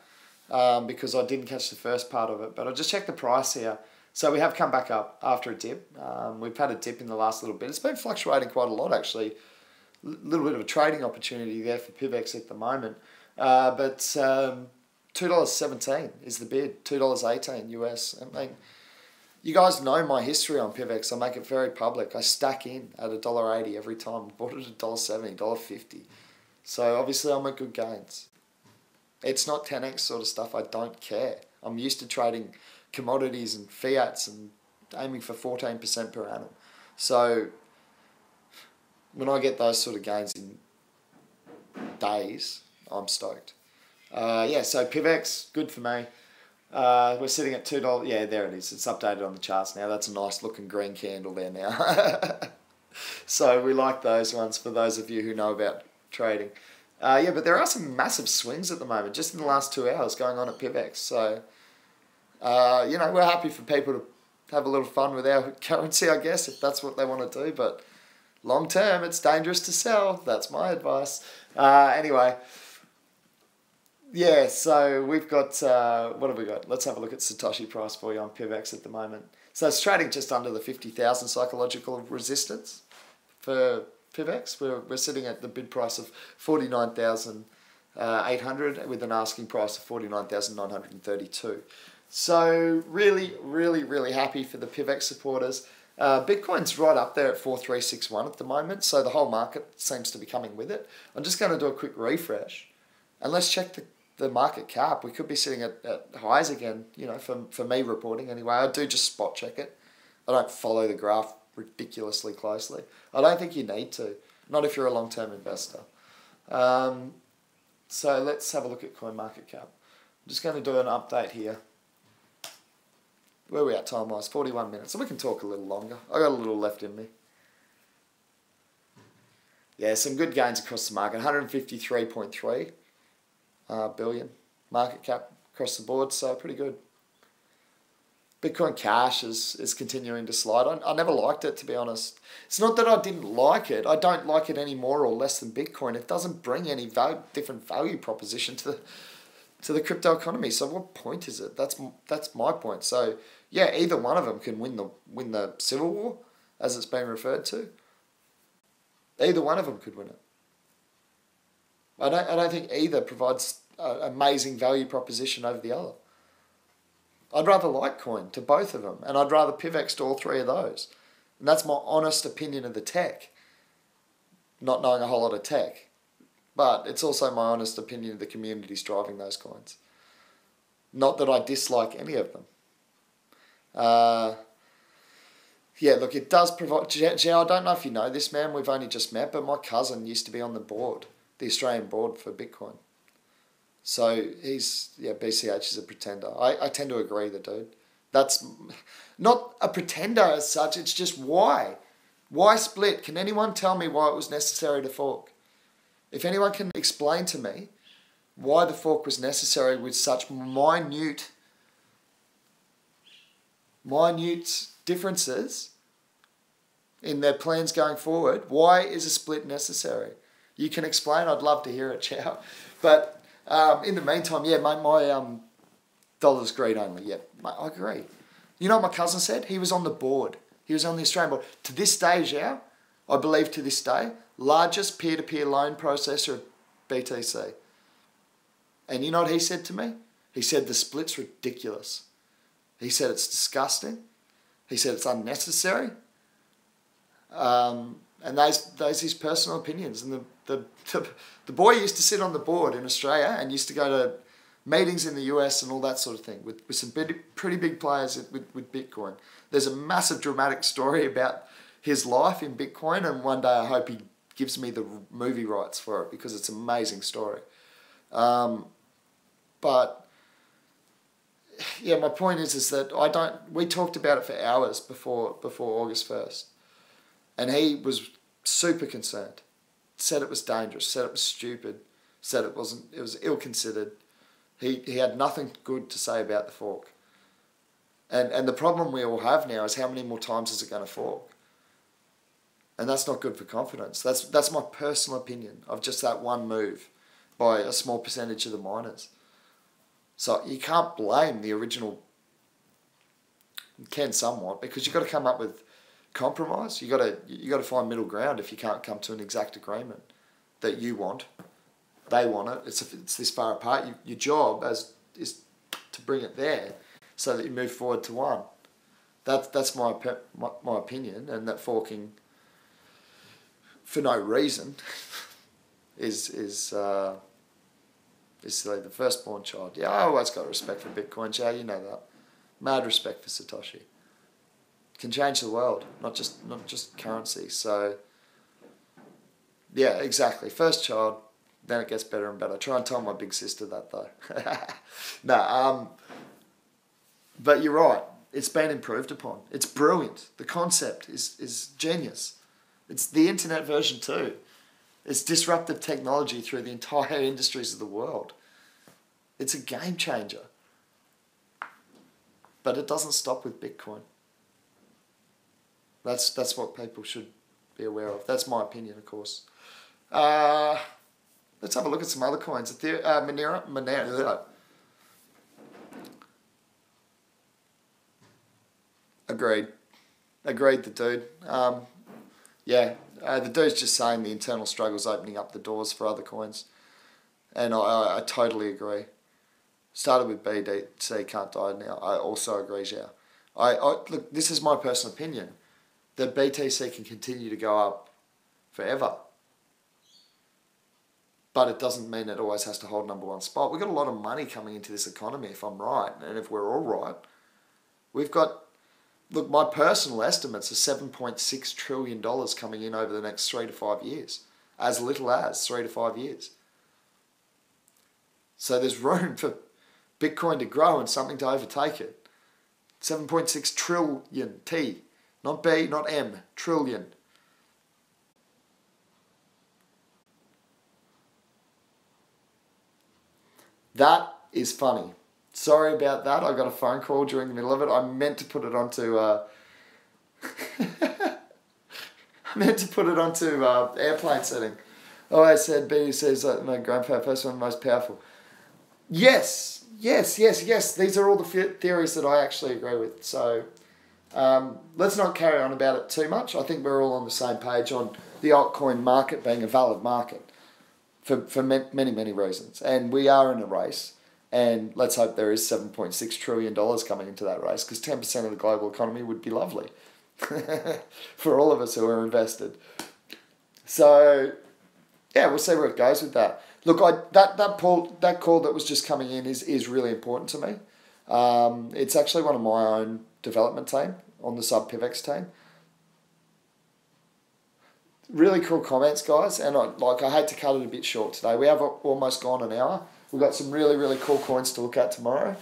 because I didn't catch the first part of it. But I'll just check the price here. So we have come back up after a dip. We've had a dip in the last little bit. It's been fluctuating quite a lot actually. A little bit of a trading opportunity there for PIVX at the moment. $2.17 is the bid. $2.18 US. I mean, you guys know my history on PIVX. I make it very public. I stack in at $1.80 every time. I bought it at $1.70, $1.50. So obviously I'm at good gains. It's not 10x sort of stuff. I don't care. I'm used to trading commodities and fiats and aiming for 14% per annum. So when I get those sort of gains in days, I'm stoked. Yeah, so PIVX, good for me. We're sitting at $2. Yeah, there it is. It's updated on the charts now. That's a nice looking green candle there now. So we like those ones for those of you who know about trading. Yeah, but there are some massive swings at the moment, just in the last 2 hours going on at PIVX. So, you know, we're happy for people to have a little fun with our currency, I guess, if that's what they want to do. But long term, it's dangerous to sell. That's my advice. Anyway, yeah, so we've got, what have we got? Let's have a look at Satoshi price for you on PIVX at the moment. So it's trading just under the 50,000 psychological resistance for PIVX. We're sitting at the bid price of 49,800 with an asking price of 49,932. So really, really, really happy for the PIVX supporters. Bitcoin's right up there at 4361 at the moment, so the whole market seems to be coming with it. I'm just going to do a quick refresh, and let's check the market cap. We could be sitting at highs again, you know, for me reporting anyway. I do just spot check it. I don't follow the graph ridiculously closely. I don't think you need to, not if you're a long-term investor. So let's have a look at CoinMarketCap. I'm just going to do an update here. Where are we at time-wise? 41 minutes. So we can talk a little longer. I got a little left in me. Yeah, some good gains across the market. 153.3 billion market cap across the board, so pretty good. Bitcoin Cash is continuing to slide. I never liked it, to be honest. It's not that I didn't like it. I don't like it any more or less than Bitcoin. It doesn't bring any different value proposition to the crypto economy. So what point is it? That's my point. So yeah, either one of them can win the civil war, as it's been referred to. Either one of them could win it. I don't think either provides an amazing value proposition over the other. I'd rather Litecoin to both of them, and I'd rather PIVX to all three of those. And that's my honest opinion of the tech, not knowing a whole lot of tech. But it's also my honest opinion of the communities driving those coins. Not that I dislike any of them. Yeah, look, it does provide... Zhao, I don't know if you know this, man. We've only just met, but my cousin used to be on the board, the Australian board for Bitcoin. So he's, yeah, BCH is a pretender. I tend to agree, the dude. That's not a pretender as such, it's just why. Why split? Can anyone tell me why it was necessary to fork? If anyone can explain to me why the fork was necessary with such minute differences in their plans going forward, why is a split necessary? You can explain, I'd love to hear it, Chow. But in the meantime, yeah, my dollar's greed only. Yeah, I agree. You know what my cousin said? He was on the board. He was on the Australian board. To this day, Zhao, I believe to this day, largest peer-to-peer loan processor at BTC. And you know what he said to me? He said the split's ridiculous. He said it's disgusting. He said it's unnecessary. And those his personal opinions. And the boy used to sit on the board in Australia and used to go to meetings in the US and all that sort of thing with some pretty big players with Bitcoin. There's a massive dramatic story about his life in Bitcoin, and one day I hope he gives me the movie rights for it because it's an amazing story. But yeah, my point is that we talked about it for hours before August 1st. And he was super concerned. Said it was dangerous, said it was stupid, said it was ill-considered. He had nothing good to say about the fork. And the problem we all have now is how many more times is it going to fork? And that's not good for confidence. That's my personal opinion of just that one move by a small percentage of the miners. So you can't blame the original. You can somewhat, because you've got to come up with compromise. You got to find middle ground if you can't come to an exact agreement that you want. They want it. It's this far apart. Your job as is to bring it there so that you move forward to one. That's my opinion, and that forking for no reason is silly. The firstborn child. Yeah, I always got respect for Bitcoin, Jay. You know that. Mad respect for Satoshi. Can change the world, not just currency. So yeah, exactly. First child, then it gets better and better. Try and tell my big sister that though. No, but you're right. It's been improved upon. It's brilliant. The concept is genius. It's the internet version too. It's disruptive technology through the entire industries of the world. It's a game changer. But it doesn't stop with Bitcoin. That's what people should be aware of. That's my opinion, of course. Let's have a look at some other coins. Monero. Agreed, the dude. The dude's just saying the internal struggle's opening up the doors for other coins. And I totally agree. Started with BTC, can't die now. I also agree, yeah. Look, this is my personal opinion, that BTC can continue to go up forever. But it doesn't mean it always has to hold number one spot. We've got a lot of money coming into this economy, if I'm right, and if we're all right. We've got, look, my personal estimates are $7.6 trillion coming in over the next 3 to 5 years. As little as 3 to 5 years. So there's room for Bitcoin to grow and something to overtake it. 7.6 trillion, T. Not B, not M, trillion. That is funny. Sorry about that. I got a phone call during the middle of it. I meant to put it onto airplane setting. Oh, I said B says my grandpa first one most powerful. Yes. These are all the theories that I actually agree with. So let's not carry on about it too much. I think we're all on the same page on the altcoin market being a valid market for many reasons. And we are in a race. And let's hope there is $7.6 trillion coming into that race, because 10% of the global economy would be lovely for all of us who are invested. So, yeah, we'll see where it goes with that. Look, that call that was just coming in is really important to me. It's actually one of my own development team on the PIVX team. Really cool comments, guys, and I hate to cut it a bit short today. We have almost gone an hour. We've got some really cool coins to look at tomorrow.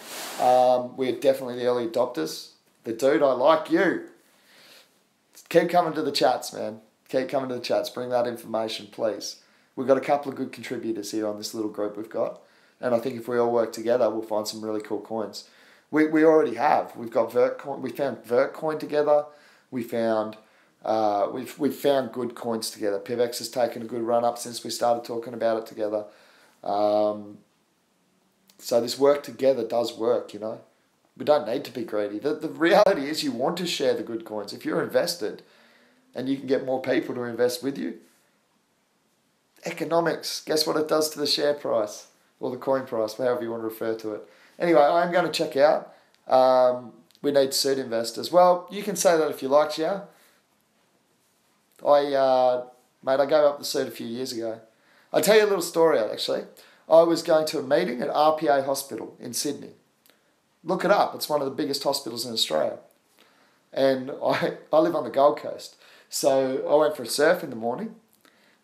We're definitely the early adopters. The dude, I like you. Keep coming to the chats, man. Keep coming to the chats. Bring that information, please. We've got a couple of good contributors here on this little group we've got. And I think if we all work together, we'll find some really cool coins. We already have. We've got vertcoin. We found vertcoin together. We found we've found good coins together. PIVX has taken a good run up since we started talking about it together. So this work together does work, you know. We don't need to be greedy. The reality is you want to share the good coins. If you're invested and you can get more people to invest with you, economics, guess what it does to the share price or the coin price, however you want to refer to it. Anyway, I'm going to check out. We need suit investors. Well, you can say that if you like, yeah. I gave up the suit a few years ago. I'll tell you a little story, actually. I was going to a meeting at RPA Hospital in Sydney. Look it up. It's one of the biggest hospitals in Australia. And I live on the Gold Coast. So I went for a surf in the morning,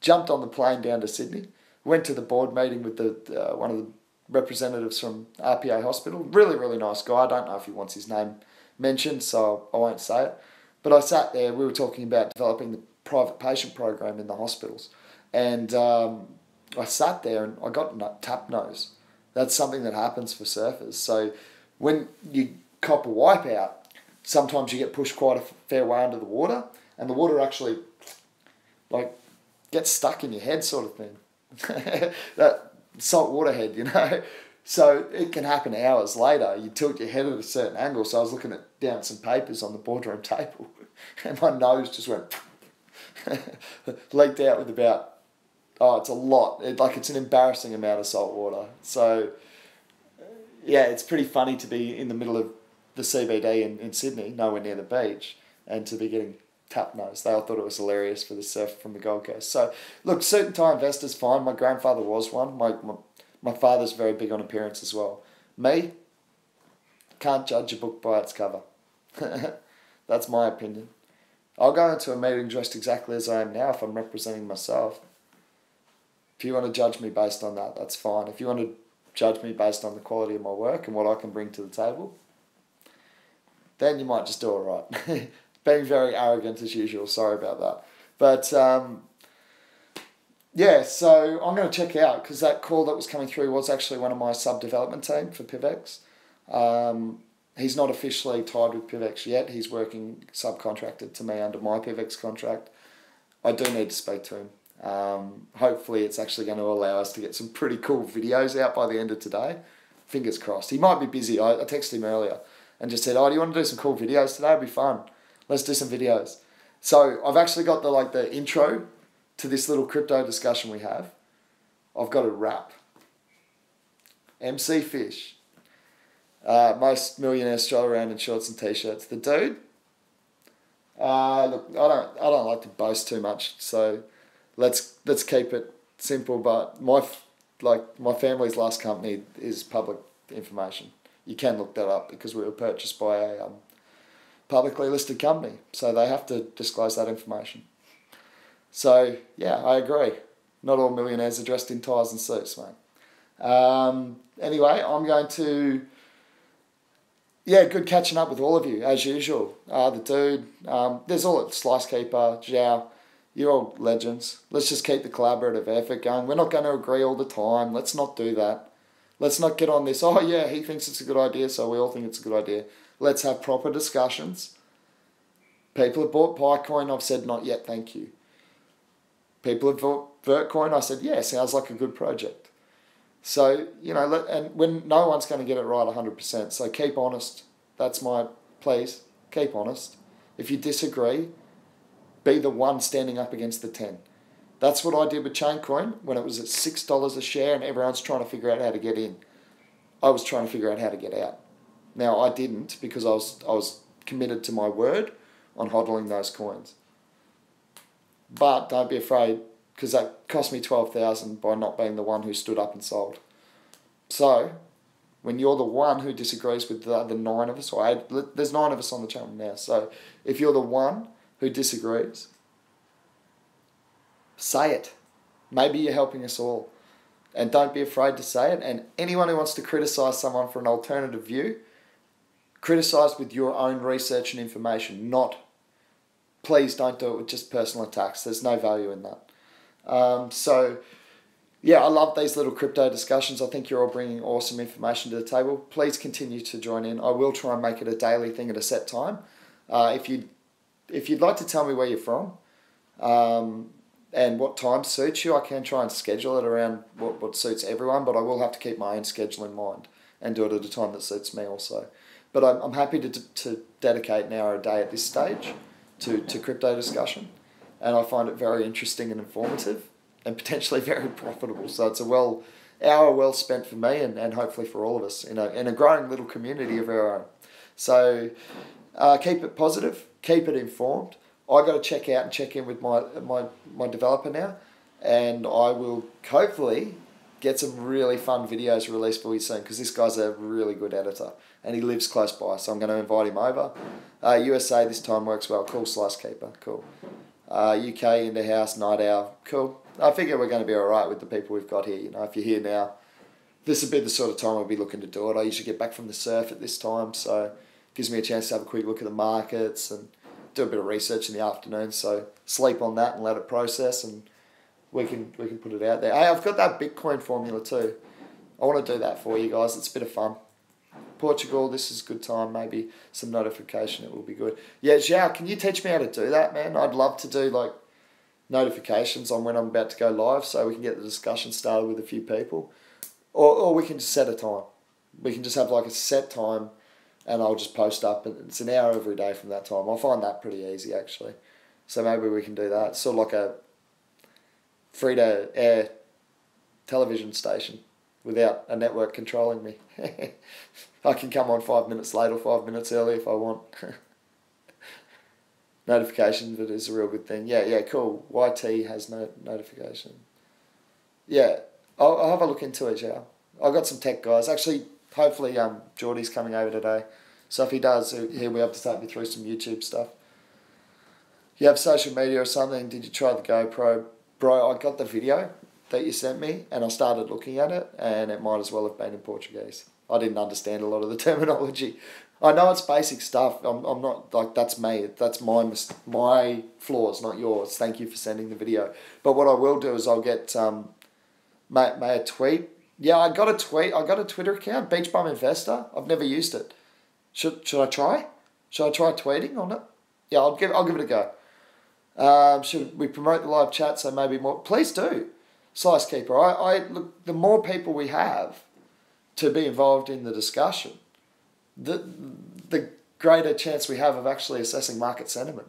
jumped on the plane down to Sydney, went to the board meeting with one of the representatives from RPA Hospital. Really nice guy. I don't know if he wants his name mentioned, so I won't say it. But I sat there. We were talking about developing the private patient program in the hospitals. And I sat there and I got tap nose. That's something that happens for surfers. So when you cop a wipeout, sometimes you get pushed quite a fair way under the water, and the water actually gets stuck in your head, sort of thing. That salt water head, you know. So it can happen hours later. You tilt your head at a certain angle. So I was looking down at some papers on the boardroom table, and my nose just went leaked out with about. Oh, it's a lot. It's an embarrassing amount of salt water. So, yeah, it's pretty funny to be in the middle of the CBD in Sydney, nowhere near the beach, and to be getting tap nosed. They all thought it was hilarious for the surf from the Gold Coast. So, look, suit and tie investors, fine. My grandfather was one. My father's very big on appearance as well. Me, can't judge a book by its cover. That's my opinion. I'll go into a meeting dressed exactly as I am now if I'm representing myself. If you want to judge me based on that, that's fine. If you want to judge me based on the quality of my work and what I can bring to the table, then you might just do it right. Being very arrogant as usual, sorry about that. But, yeah, so I'm going to check out, because that call that was coming through was actually one of my sub-development team for PIVX. He's not officially tied with PIVX yet. He's working subcontracted to me under my PIVX contract. I do need to speak to him. Hopefully it's actually going to allow us to get some pretty cool videos out by the end of today. Fingers crossed. He might be busy. I texted him earlier and just said, oh, do you want to do some cool videos today? It'll be fun. Let's do some videos. So I've actually got the intro to this little crypto discussion we have. I've got a rap. MC Fish. Most millionaires stroll around in shorts and t-shirts. The dude. Look, I don't like to boast too much, so let's keep it simple. But my family's last company is public information. You can look that up because we were purchased by a publicly listed company, so they have to disclose that information. So yeah, I agree. Not all millionaires are dressed in ties and suits, mate. Anyway, I'm going to. Yeah, good catching up with all of you, as usual. The dude, there's all Slice Keeper, Zhao, you're all legends. Let's just keep the collaborative effort going. We're not going to agree all the time. Let's not do that. Let's not get on this, oh yeah, he thinks it's a good idea, so we all think it's a good idea. Let's have proper discussions. People have bought PiCoin, I've said not yet, thank you. People have bought vertcoin, I said, yeah, sounds like a good project. So, and when no one's going to get it right 100%, so keep honest. That's my, please, keep honest. If you disagree, be the one standing up against the 10. That's what I did with Chaincoin when it was at $6 a share and everyone's trying to figure out how to get in. I was trying to figure out how to get out. Now, I didn't because I was committed to my word on hodling those coins. But don't be afraid, because that cost me $12,000 by not being the one who stood up and sold. So, when you're the one who disagrees with the other 9 of us, there's 9 of us on the channel now, so if you're the one who disagrees, say it. Maybe you're helping us all. And don't be afraid to say it. And anyone who wants to criticise someone for an alternative view, criticise with your own research and information, please don't do it with just personal attacks. There's no value in that. So, yeah, I love these little crypto discussions. I think you're all bringing awesome information to the table. Please continue to join in. I will try and make it a daily thing at a set time. If you'd like to tell me where you're from and what time suits you, I can try and schedule it around what suits everyone, but I will have to keep my own schedule in mind and do it at a time that suits me also. But I'm happy to dedicate an hour a day at this stage to crypto discussion. And I find it very interesting and informative and potentially very profitable. So it's a hour well spent for me and hopefully for all of us in a growing little community of our own. So keep it positive, keep it informed. I got to check out and check in with my developer now, and I will hopefully get some really fun videos released for you soon, because this guy's a really good editor and he lives close by, so I'm going to invite him over. USA this time works well. Cool, Slice Keeper, cool. UK in the house, Night Owl, cool. I figure we're going to be alright with the people we've got here. If you're here now, this would be the sort of time I'll be looking to do it. I usually get back from the surf at this time, so it gives me a chance to have a quick look at the markets and do a bit of research in the afternoon. So sleep on that and let it process, and we can put it out there. Hey, I've got that Bitcoin formula too. I want to do that for you guys. It's a bit of fun. Portugal, this is a good time. Maybe some notification, it will be good. Yeah, Zhao, can you teach me how to do that, man? I'd love to do notifications on when I'm about to go live, so we can get the discussion started with a few people. Or we can just set a time. We can just have a set time, and I'll just post up, and it's an hour every day from that time. I find that pretty easy, actually. So maybe we can do that. Sort of like a free-to-air television station. without a network controlling me. I can come on 5 minutes late or 5 minutes early if I want. Notifications, but it's a real good thing. Yeah, cool. YT has no notification. Yeah, I'll have a look into it, yeah. I've got some tech guys. Actually, hopefully Geordie's coming over today. So if he does, he'll be able to take me through some YouTube stuff. You have social media or something? Did you try the GoPro? Bro, I got the video that you sent me and I started looking at it and it might as well have been in Portuguese. I didn't understand a lot of the terminology. I know it's basic stuff. I'm not, like, that's me. That's my flaws, not yours. Thank you for sending the video. But what I will do is I'll get may a tweet. Yeah, I got a tweet. I got a Twitter account, Beach Bum Investor. I've never used it. Should I try? Should I try tweeting on it? Yeah, I'll give it a go. Should we promote the live chat so maybe more? Please do. Slice Keeper. I look, the more people we have to be involved in the discussion, the greater chance we have of actually assessing market sentiment.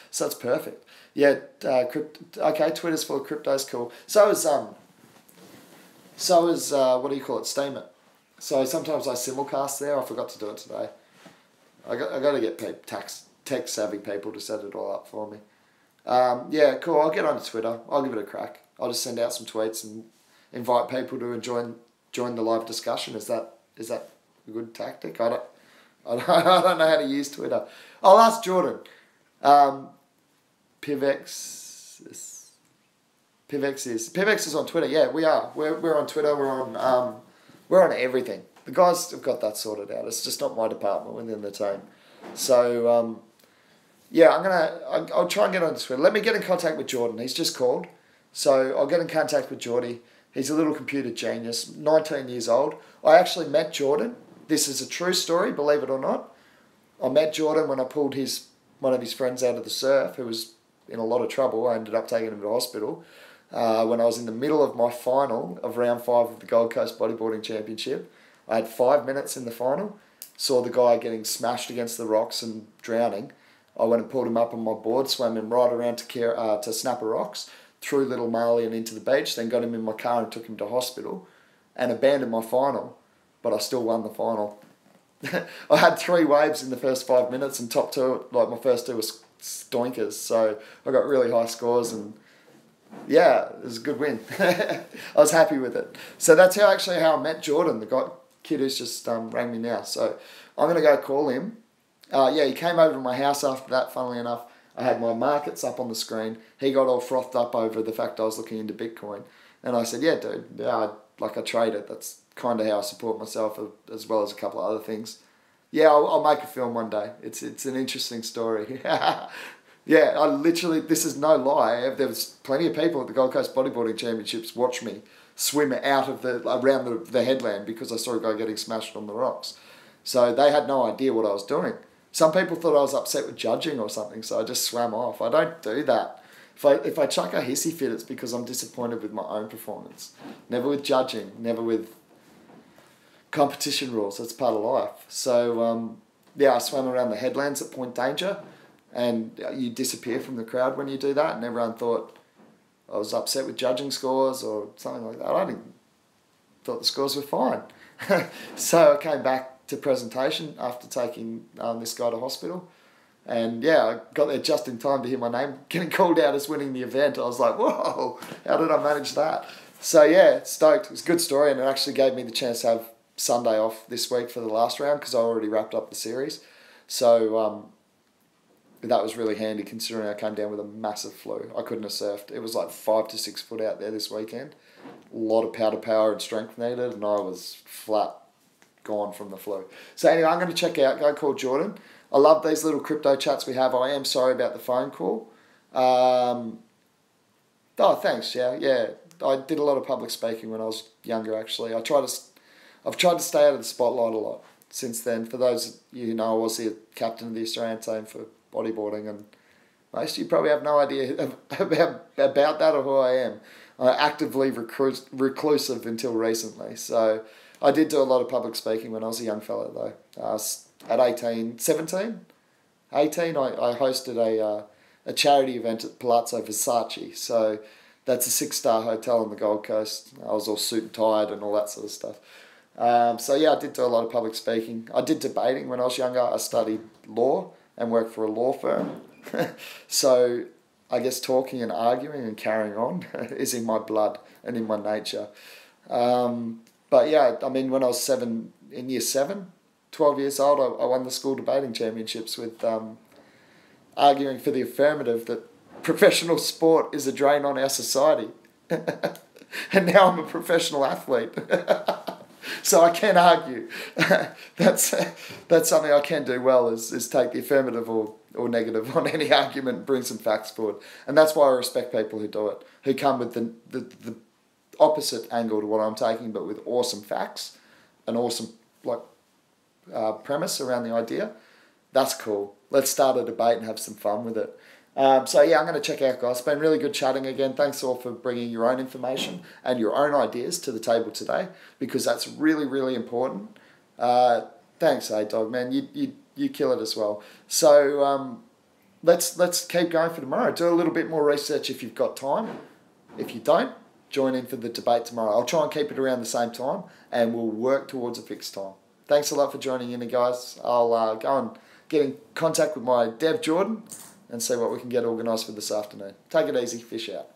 So it's perfect. Yeah, okay, Twitter's full of cryptos, cool. So is what do you call it, Steam it. So sometimes I simulcast there. I forgot to do it today. I got to get tech savvy people to set it all up for me. Yeah, cool. I'll get onto Twitter. I'll give it a crack. I'll just send out some tweets and invite people to join the live discussion. Is that a good tactic? I don't know how to use Twitter. I'll ask Jordan. PIVX is on Twitter. Yeah, we are. We're on Twitter. We're on everything. The guys have got that sorted out. It's just not my department within the team. So yeah, I'll try and get on Twitter. Let me get in contact with Jordan. He's just called. So I'll get in contact with Geordie. He's a little computer genius, 19 years old. I actually met Jordan. This is a true story, believe it or not. I met Jordan when I pulled one of his friends out of the surf who was in a lot of trouble. I ended up taking him to hospital when I was in the middle of my final of round 5 of the Gold Coast Bodyboarding Championship. I had 5 minutes in the final, saw the guy getting smashed against the rocks and drowning. I went and pulled him up on my board, swam him right around to Snapper Rocks, threw Little Marley and into the beach, then got him in my car and took him to hospital and abandoned my final, but I still won the final. I had 3 waves in the first 5 minutes and top 2, like my first 2 were stoinkers, so I got really high scores and yeah, it was a good win. I was happy with it. So that's how I met Jordan, the kid who's just rang me now. So I'm going to go call him. Yeah, he came over to my house after that, funnily enough. I had my markets up on the screen. He got all frothed up over the fact I was looking into Bitcoin. And I said, yeah, dude, I trade it. That's kind of how I support myself, as well as a couple of other things. Yeah, I'll make a film one day. It's an interesting story. Yeah, I literally, this is no lie. There was plenty of people at the Gold Coast Bodyboarding Championships watch me swim out of around the headland because I saw a guy getting smashed on the rocks. So they had no idea what I was doing. Some people thought I was upset with judging or something, so I just swam off. I don't do that. If I chuck a hissy fit, it's because I'm disappointed with my own performance. Never with judging, never with competition rules. That's part of life. So, yeah, I swam around the headlands at Point Danger, and you disappear from the crowd when you do that, and everyone thought I was upset with judging scores or something like that. I thought the scores were fine. So I came back to presentation after taking this guy to hospital, and yeah, I got there just in time to hear my name getting called out as winning the event. I was like, whoa, how did I manage that? So yeah, stoked. It was a good story, and it actually gave me the chance to have Sunday off this week for the last round because I already wrapped up the series. So that was really handy considering I came down with a massive flu. I couldn't have surfed. It was like 5 to 6 foot out there this weekend. A lot of powder power and strength needed, and I was flat gone from the flu. So anyway, I'm going to go call Jordan. I love these little crypto chats we have. I am sorry about the phone call. Oh, thanks. Yeah. I did a lot of public speaking when I was younger, actually. I've tried to stay out of the spotlight a lot since then. For those of you who know, I was the captain of the Australian team for bodyboarding, and most of you probably have no idea about that or who I am. Actively reclusive until recently. So I did do a lot of public speaking when I was a young fellow, though. At 17, I hosted a charity event at Palazzo Versace. So That's a 6-star hotel on the Gold Coast. I was all suit and tied and all that sort of stuff. So yeah, I did do a lot of public speaking. I did debating when I was younger. I studied law and worked for a law firm. So I guess talking and arguing and carrying on is in my blood and in my nature. But yeah, I mean, when I was in year 7, 12 years old, I won the school debating championships with arguing for the affirmative that professional sport is a drain on our society. And now I'm a professional athlete. So I can argue. That's something I can do well, is take the affirmative or negative on any argument and bring some facts forward. And that's why I respect people who do it, who come with the opposite angle to what I'm taking, but with awesome facts, an awesome premise around the idea. That's cool. Let's start a debate and have some fun with it. So yeah, I'm going to check out, guys. It's been really good chatting again. Thanks all for bringing your own information and your own ideas to the table today, because that's really, really important. Thanks, dog man. You kill it as well. So let's keep going for tomorrow. Do a little bit more research if you've got time. If you don't, join in for the debate tomorrow. I'll try and keep it around the same time, and we'll work towards a fixed time. Thanks a lot for joining in, guys. I'll go and get in contact with my dev Jordan and see what we can get organised for this afternoon. Take it easy. Fish out.